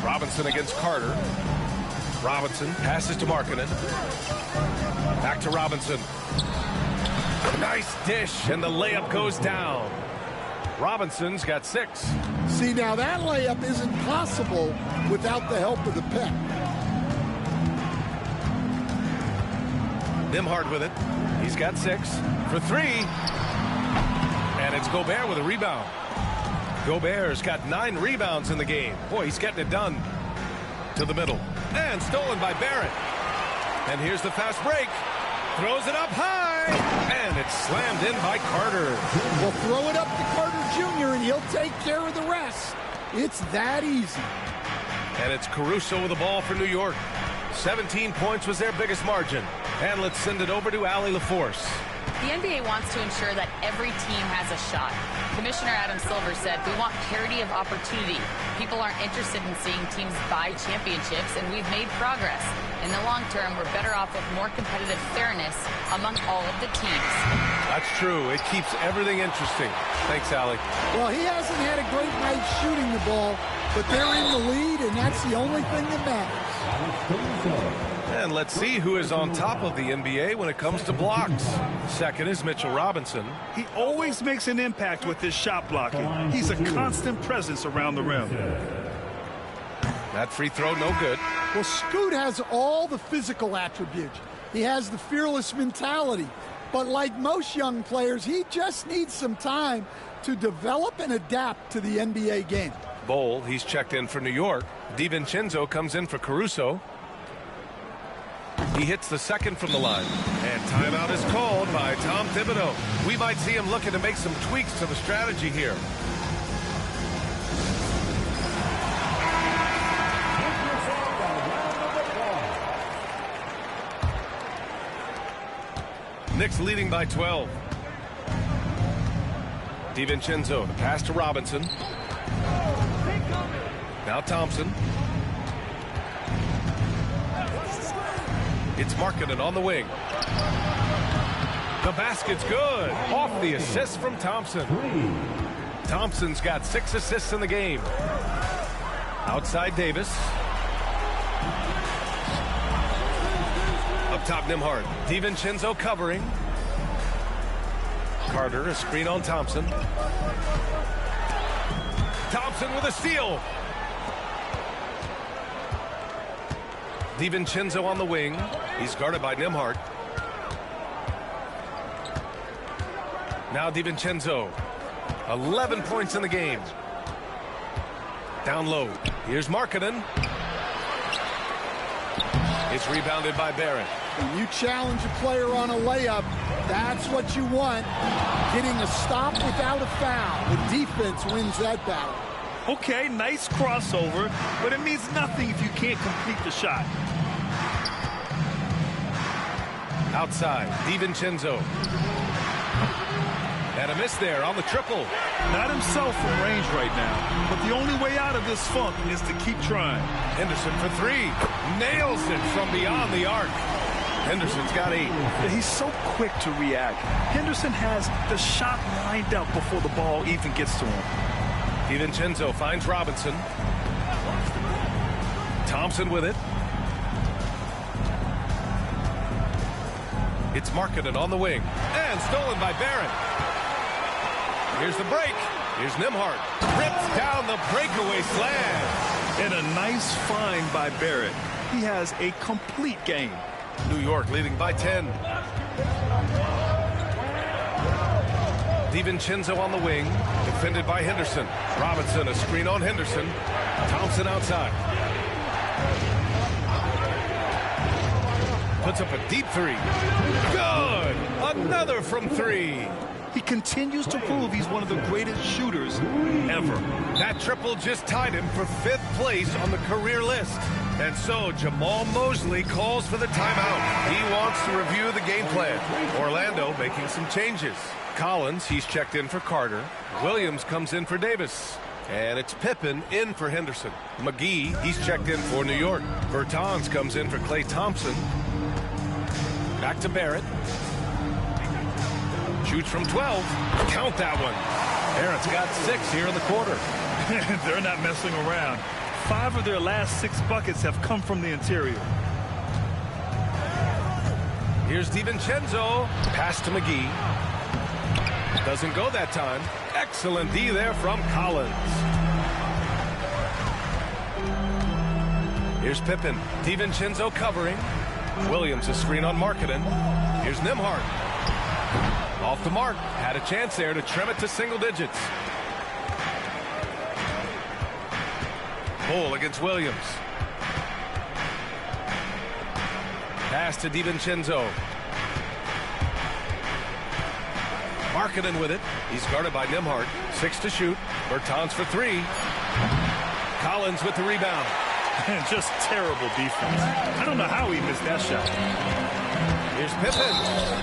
Robinson against Carter. Robinson passes to Markkanen. Back to Robinson. Nice dish, and the layup goes down. Robinson's got 6. See, now that layup isn't possible without the help of the pick. Nembhard with it. He's got 6 for 3. And it's Gobert with a rebound. Gobert's got 9 rebounds in the game. Boy, he's getting it done. To the middle. And stolen by Barrett. And here's the fast break. Throws it up high. And it's slammed in by Carter. Well, throw it up to Carter Jr. and he'll take care of the rest. It's that easy. And it's Caruso with the ball for New York. 17 points was their biggest margin. And let's send it over to Allie LaForce. The NBA wants to ensure that every team has a shot. Commissioner Adam Silver said, we want parity of opportunity. People aren't interested in seeing teams buy championships, and we've made progress. In the long term, we're better off with more competitive fairness among all of the teams. That's true. It keeps everything interesting. Thanks, Allie. Well, he hasn't had a great night shooting the ball, but they're in the lead, and that's the only thing that matters. And let's see who is on top of the NBA when it comes to blocks. Second is Mitchell Robinson. He always makes an impact with his shot blocking. He's a constant presence around the rim. That free throw, no good. Well, Scoot has all the physical attributes. He has the fearless mentality. But like most young players, he just needs some time to develop and adapt to the NBA game. Bol, he's checked in for New York. DiVincenzo comes in for Caruso. He hits the second from the line. And timeout is called by Tom Thibodeau. We might see him looking to make some tweaks to the strategy here. Knicks leading by 12. DiVincenzo, the pass to Robinson. Now Thompson. It's Markkanen on the wing. The basket's good. Off the assist from Thompson. Thompson's got 6 assists in the game. Outside Davis. Up top Nembhard. DiVincenzo covering. Carter, a screen on Thompson. Thompson with a steal. DiVincenzo on the wing. He's guarded by Nembhard. Now DiVincenzo. 11 points in the game. Down low. Here's Markkanen. It's rebounded by Barrett. When you challenge a player on a layup, that's what you want. Getting a stop without a foul. The defense wins that battle. Okay, nice crossover, but it means nothing if you can't complete the shot. Outside, DiVincenzo. And a miss there on the triple. Not himself from range right now, but the only way out of this funk is to keep trying. Henderson for 3. Nails it from beyond the arc. Henderson's got 8. He's so quick to react. Henderson has the shot lined up before the ball even gets to him. DiVincenzo finds Robinson. Thompson with it. It's Markkanen on the wing. And stolen by Barrett. Here's the break. Here's Nembhard. Rips down the breakaway slam. And a nice find by Barrett. He has a complete game. New York leading by 10. DiVincenzo on the wing. defended by Henderson. Robinson, a screen on Henderson. Thompson outside. Puts up a deep three. Good! Another from three. He continues to prove he's one of the greatest shooters ever. That triple just tied him for 5th place on the career list. And so Jamahl Mosley calls for the timeout. He wants to review the game plan. Orlando making some changes. Collins, he's checked in for Carter. Williams comes in for Davis. And it's Pippen in for Henderson. McGee, he's checked in for New York. Bertans comes in for Klay Thompson. Back to Barrett. Shoots from 12. Count that one. Barrett's got 6 here in the quarter. They're not messing around. 5 of their last 6 buckets have come from the interior. Here's DiVincenzo. Pass to McGee. Doesn't go that time. Excellent D there from Collins. Here's Pippen. DiVincenzo covering. Williams a screen on Markkanen. Here's Nembhard. Off the mark. Had a chance there to trim it to single digits. Bull against Williams. Pass to DiVincenzo. Markkanen with it. He's guarded by Nembhard. 6 to shoot. Bertans for 3. Collins with the rebound. Just terrible defense. I don't know how he missed that shot. Here's Pippen.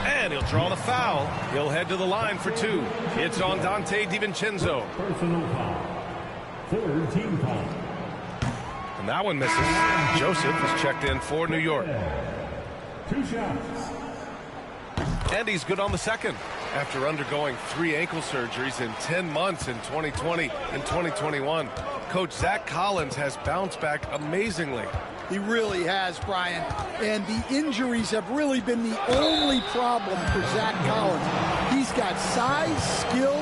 And he'll draw the foul. He'll head to the line for 2. It's on Donte DiVincenzo. Personal foul. 3rd team foul. And that one misses. Joseph is checked in for New York. 2 shots. And he's good on the second. After undergoing 3 ankle surgeries in 10 months in 2020 and 2021, Coach Zach Collins has bounced back amazingly. He really has, Brian. And the injuries have really been the only problem for Zach Collins. He's got size, skill,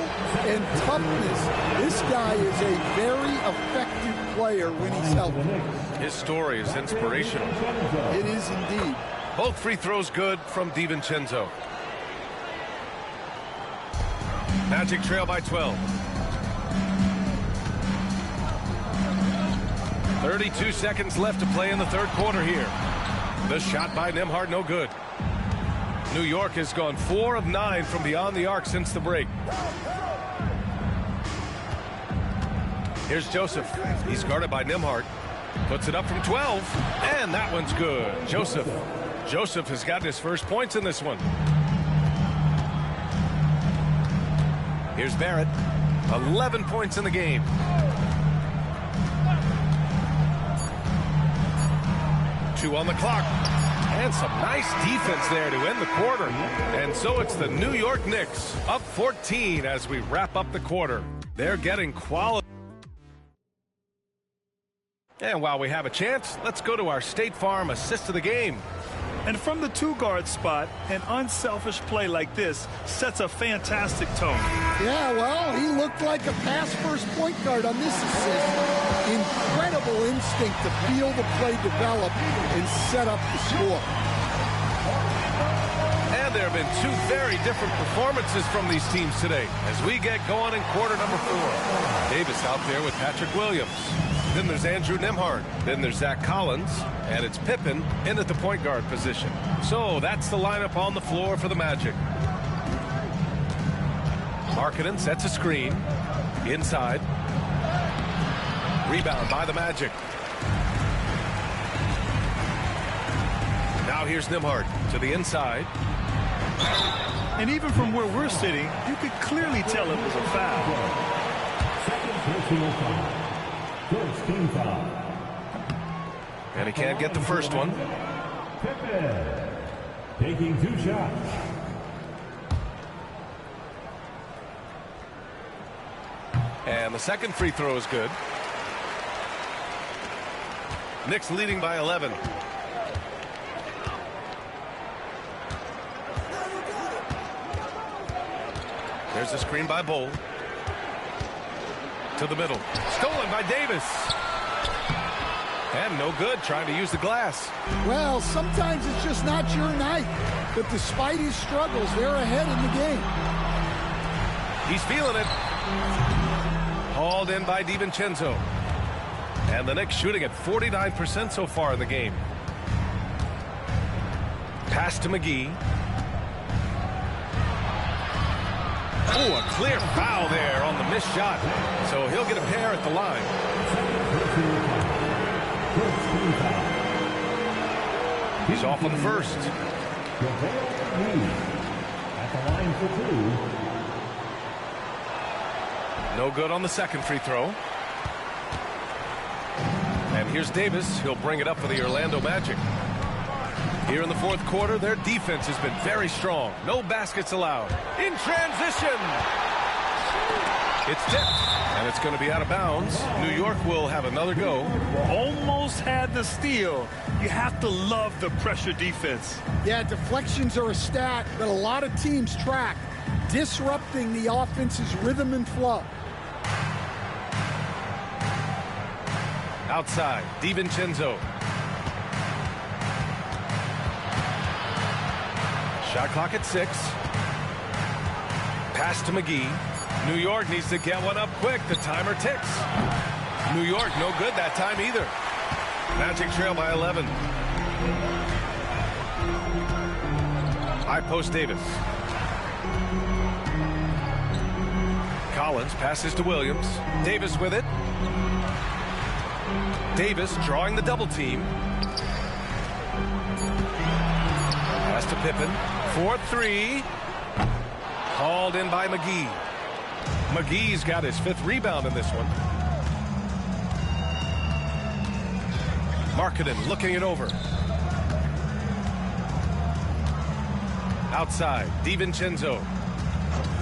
and toughness. This guy is a very effective player when he's healthy. His story is inspirational. It is indeed. Both free throws good from DiVincenzo. Magic trail by 12. 32 seconds left to play in the 3rd quarter here. The shot by Nembhard, no good. New York has gone 4 of 9 from beyond the arc since the break. Here's Joseph. He's guarded by Nembhard. Puts it up from 12, and that one's good. Joseph has gotten his first points in this one. Here's Barrett. 11 points in the game. Two on the clock. And some nice defense there to end the quarter. And so it's the New York Knicks up 14 as we wrap up the quarter. They're getting quality. And while we have a chance, let's go to our State Farm assist of the game. And from the 2-guard spot, an unselfish play like this sets a fantastic tone. Yeah, well, he looked like a pass-first point guard on this assist. Incredible instinct to feel the play develop and set up the score. And there have been 2 very different performances from these teams today as we get going in quarter number 4. Davis out there with Patrick Williams. Then there's Andrew Nembhard. Then there's Zach Collins. And it's Pippen in at the point guard position. So that's the lineup on the floor for the Magic. Markkanen sets a screen. Inside. Rebound by the Magic. Now here's Nembhard to the inside. And even from where we're sitting, you could clearly tell it was a foul. Second personal foul. 1st team foul. And he can't get the first one. Pippen taking 2 shots. And the second free throw is good. Knicks leading by 11. There's a screen by Bull. To the middle. Stolen by Davis. And no good, trying to use the glass. Well, sometimes it's just not your night. But despite his struggles, they're ahead in the game. He's feeling it. Hauled in by DiVincenzo. And the Knicks shooting at 49% so far in the game. Pass to McGee. Oh, a clear foul there on the missed shot. So he'll get a pair at the line. He's off on the first. At the line for 2. No good on the second free throw. And here's Davis. He'll bring it up for the Orlando Magic. Here in the fourth quarter, their defense has been very strong. No baskets allowed. In transition. It's tipped, and it's going to be out of bounds. New York will have another go. Almost had the steal. You have to love the pressure defense. Yeah, deflections are a stat that a lot of teams track, disrupting the offense's rhythm and flow. Outside, DiVincenzo. Shot clock at 6. Pass to McGee. New York needs to get one up quick. The timer ticks. New York no good that time either. Magic trail by 11. High post Davis. Collins passes to Williams. Davis with it. Davis drawing the double team. Pass to Pippen. 4-3. Called in by McGee. McGee's got his 5th rebound in this one. Markkanen looking it over. Outside, DiVincenzo.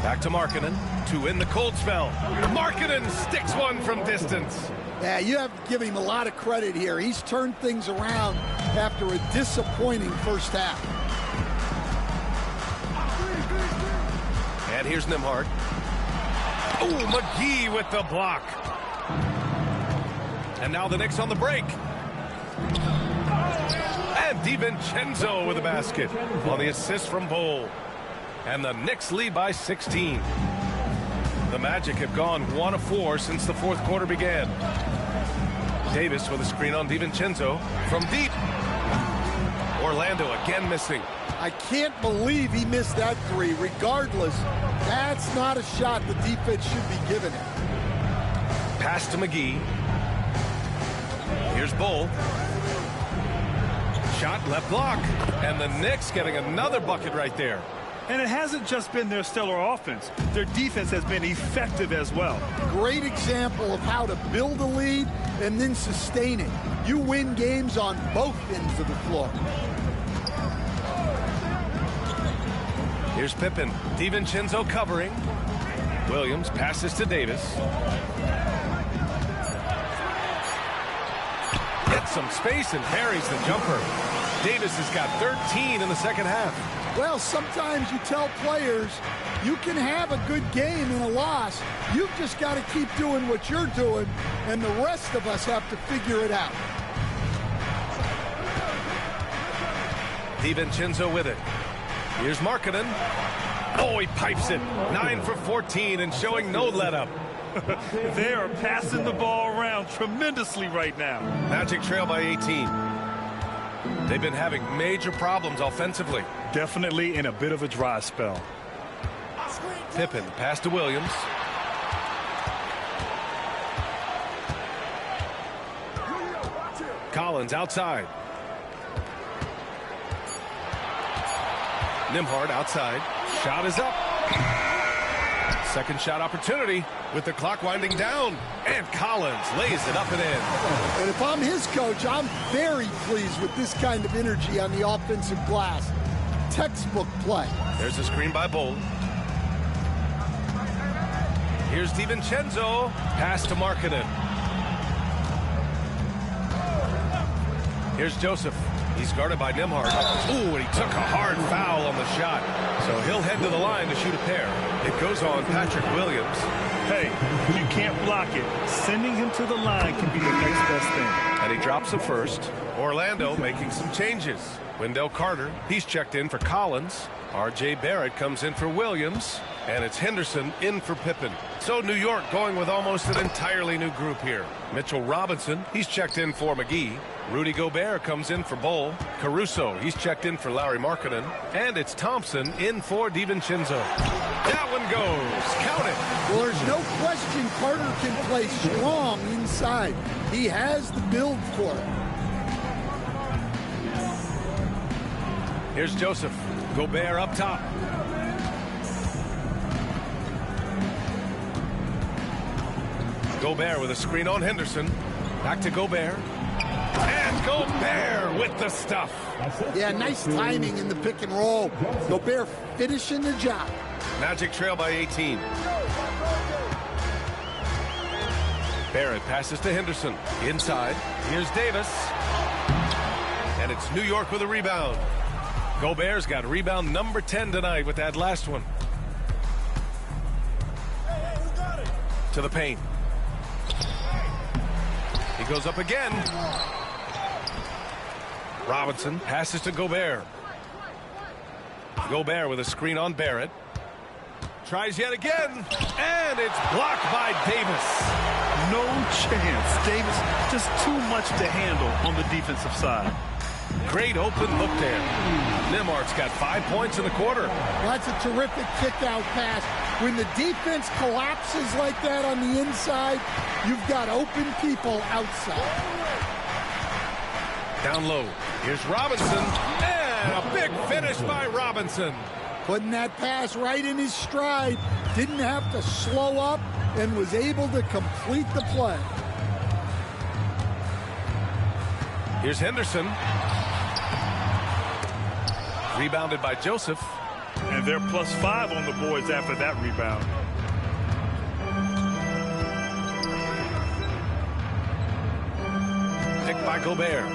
Back to Markkanen to win the cold spell. Markkanen sticks one from distance. Yeah, you have to give him a lot of credit here. He's turned things around after a disappointing first half. And here's Nembhard. Oh, McGee with the block. And now the Knicks on the break. And DiVincenzo with a basket on the assist from Bol. And the Knicks lead by 16. The Magic have gone 1 of 4 since the fourth quarter began. Davis with a screen on DiVincenzo from deep. Orlando again missing. I can't believe he missed that 3. Regardless, that's not a shot the defense should be giving him. Pass to McGee. Here's Bol. Shot left block. And the Knicks getting another bucket right there. And it hasn't just been their stellar offense. Their defense has been effective as well. Great example of how to build a lead and then sustain it. You win games on both ends of the floor. Here's Pippen. DiVincenzo covering. Williams passes to Davis. Gets some space and parries the jumper. Davis has got 13 in the second half. Well, sometimes you tell players you can have a good game in a loss. You've just got to keep doing what you're doing, and the rest of us have to figure it out. DiVincenzo with it. Here's Markkanen. Oh, he pipes it. 9 for 14 and showing no let-up. They are passing the ball around tremendously right now. Magic trail by 18. They've been having major problems offensively. Definitely in a bit of a dry spell. Pippen pass to Williams. Collins outside. Nembhard outside. Shot is up. Second shot opportunity with the clock winding down. And Collins lays it up and in. And if I'm his coach, I'm very pleased with this kind of energy on the offensive glass. Textbook play. There's a screen by Bol. Here's DiVincenzo. Pass to Markkanen. Here's Joseph. He's guarded by Nembhard. Ooh, and he took a hard foul on the shot. So he'll head to the line to shoot a pair. It goes on Patrick Williams. Hey, you can't block it. Sending him to the line can be the next best thing. And he drops the first. Orlando making some changes. Wendell Carter, he's checked in for Collins. R.J. Barrett comes in for Williams. And it's Henderson in for Pippen. So New York going with almost an entirely new group here. Mitchell Robinson, he's checked in for McGee. Rudy Gobert comes in for Bull. Caruso, he's checked in for Lauri Markkanen. And it's Thompson in for DiVincenzo. That one goes. Count it. Well, there's no question Carter can play strong inside. He has the build for it. Here's Joseph. Gobert up top. Gobert with a screen on Henderson. Back to Gobert. And Gobert with the stuff. Yeah, nice timing in the pick and roll. Gobert finishing the job. Magic trail by 18. Barrett passes to Henderson. Inside. Here's Davis. And it's New York with a rebound. Gobert's got rebound number 10 tonight with that last one. To the paint. He goes up again. Robinson passes to Gobert. Gobert with a screen on Barrett. Tries yet again. And it's blocked by Davis. No chance. Davis just too much to handle on the defensive side. Great open look there. Nembhard's got 5 points in the quarter. That's a terrific kick-out pass. When the defense collapses like that on the inside, you've got open people outside. Down low. Here's Robinson. And a big finish by Robinson. Putting that pass right in his stride. Didn't have to slow up and was able to complete the play. Here's Henderson. Rebounded by Joseph. And they're +5 on the boards after that rebound. Picked by Gobert.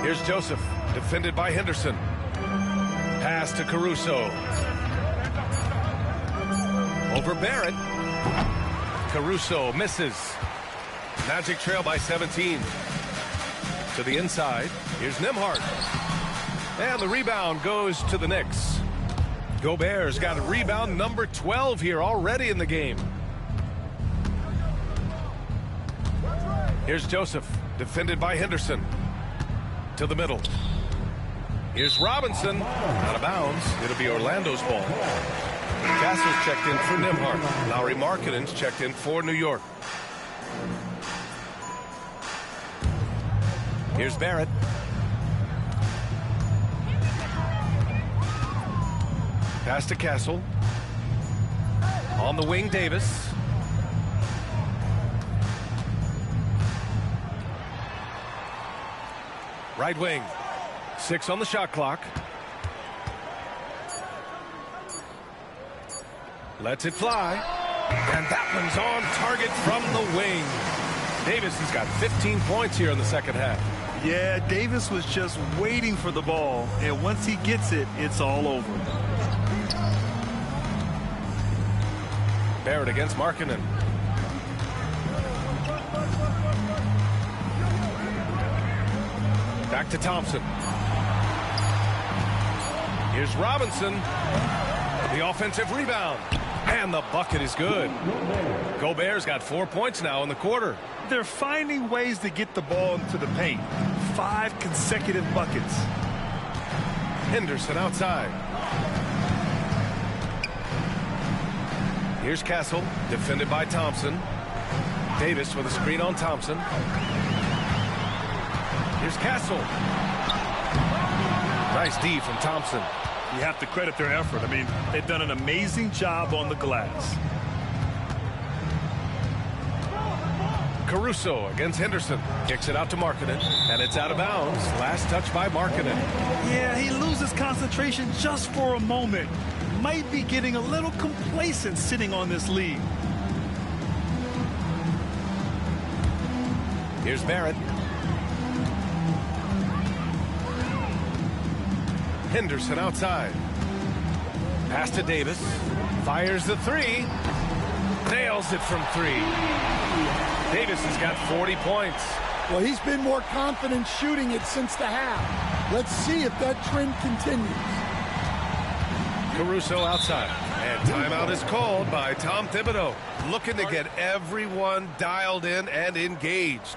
Here's Joseph. Defended by Henderson. Pass to Caruso. Over Barrett. Caruso misses. Magic trail by 17. To the inside. Here's Nembhard. And the rebound goes to the Knicks. Gobert's got a rebound number 12 here already in the game. Here's Joseph. Defended by Henderson. To the middle. Here's Robinson. Out of bounds. It'll be Orlando's ball. Castle's checked in for Nembhard. Lauri Markkanen's checked in for New York. Here's Barrett. Pass to Castle. On the wing, Davis. Right wing. 6 on the shot clock. Lets it fly. And that one's on target from the wing. Davis has got 15 points here in the second half. Yeah, Davis was just waiting for the ball, and once he gets it, it's all over. Barrett against Markkanen. Back to Thompson. Here's Robinson. The offensive rebound. And the bucket is good. Gobert's got 4 points now in the quarter. They're finding ways to get the ball into the paint. 5 consecutive buckets. Henderson outside. Here's Castle, defended by Thompson. Davis with a screen on Thompson. Here's Castle. Nice D from Thompson. You have to credit their effort. I mean, they've done an amazing job on the glass. Caruso against Henderson. Kicks it out to Markkanen, and it's out of bounds. Last touch by Markkanen. Yeah, he loses concentration just for a moment. Might be getting a little complacent sitting on this lead. Here's Barrett. Henderson outside. Pass to Davis. Fires the three. Nails it from 3. Davis has got 40 points. Well, he's been more confident shooting it since the half. Let's see if that trend continues. Caruso outside. And timeout is called by Tom Thibodeau, looking to get everyone dialed in and engaged.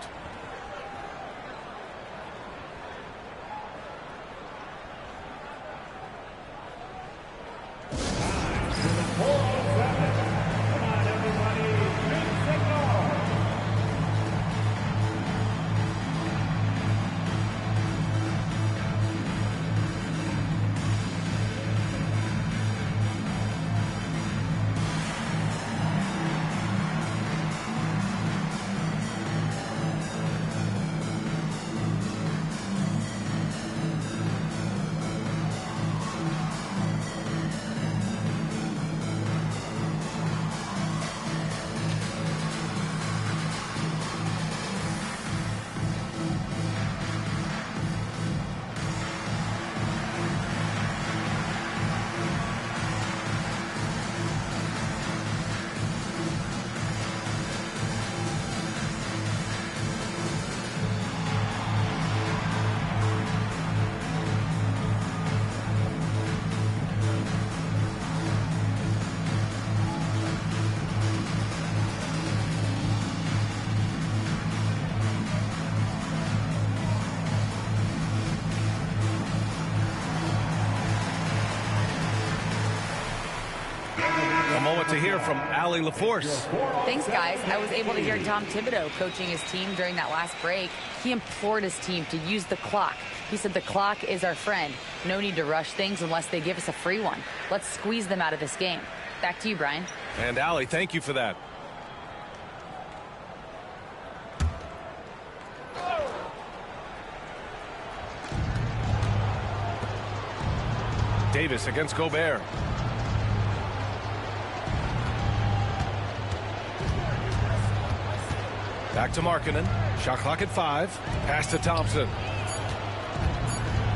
Moment to hear from Allie LaForce. Thanks, guys. I was able to hear Tom Thibodeau coaching his team during that last break. He implored his team to use the clock. He said the clock is our friend. No need to rush things unless they give us a free one. Let's squeeze them out of this game. Back to you, Brian. And Allie, thank you for that. Davis against Gobert. Back to Markkanen. Shot clock at 5. Pass to Thompson.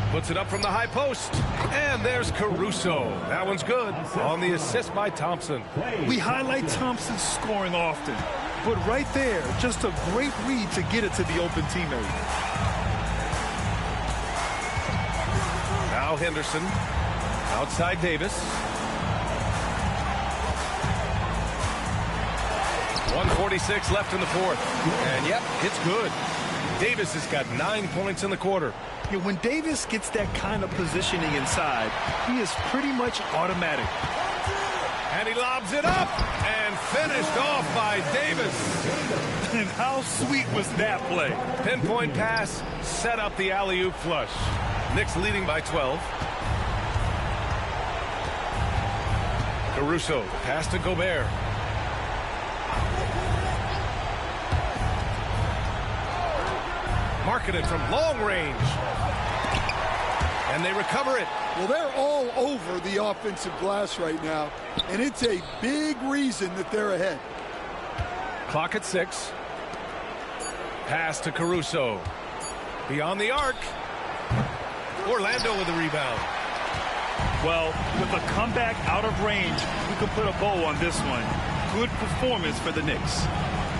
Puts it up from the high post. And there's Caruso. That one's good on the assist by Thompson. We highlight Thompson's scoring often, but right there, just a great read to get it to the open teammate. Now Henderson. Outside Davis. 1:46 left in the fourth. And yep, it's good. Davis has got 9 points in the quarter. Yeah, when Davis gets that kind of positioning inside, he is pretty much automatic. And he lobs it up and finished off by Davis. And how sweet was that play? Pinpoint pass, set up the alley-oop flush. Knicks leading by 12. Caruso, pass to Gobert. Markkanen from long range. And they recover it. Well, they're all over the offensive glass right now, and it's a big reason that they're ahead. Clock at 6. Pass to Caruso. Beyond the arc. Orlando with the rebound. Well, with a comeback out of range, we can put a bow on this one. Good performance for the Knicks.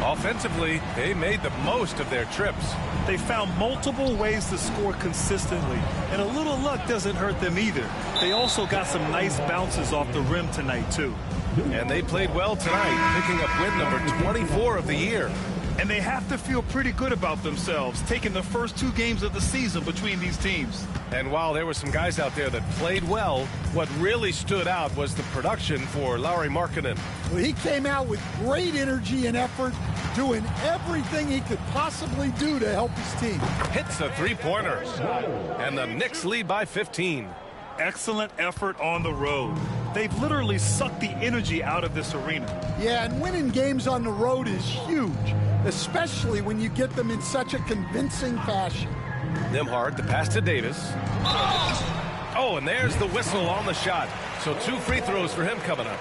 Offensively, they made the most of their trips. They found multiple ways to score consistently, and a little luck doesn't hurt them either. They also got some nice bounces off the rim tonight, too. And they played well tonight, picking up win number 24 of the year. And they have to feel pretty good about themselves, taking the first 2 games of the season between these teams. And while there were some guys out there that played well, what really stood out was the production for Lauri Markkanen. Well, he came out with great energy and effort, doing everything he could possibly do to help his team. Hits the three-pointers. And the Knicks lead by 15. Excellent effort on the road. They've literally sucked the energy out of this arena. Yeah, and winning games on the road is huge, especially when you get them in such a convincing fashion. Nembhard, the pass to Davis. Oh, and there's the whistle on the shot. So 2 free throws for him coming up.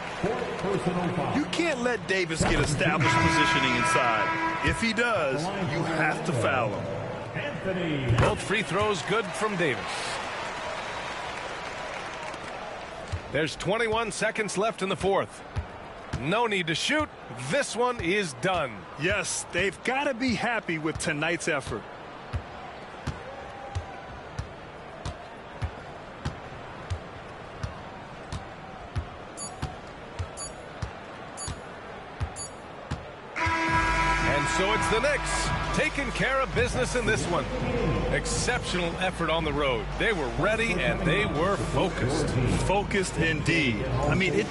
You can't let Davis get established positioning inside. If he does, you have to foul him. Both free throws good from Davis. There's 21 seconds left in the fourth. No need to shoot. This one is done. Yes, they've got to be happy with tonight's effort. And so it's the Knicks taking care of business in this one. Exceptional effort on the road. They were ready and they were focused. Focused indeed. I mean,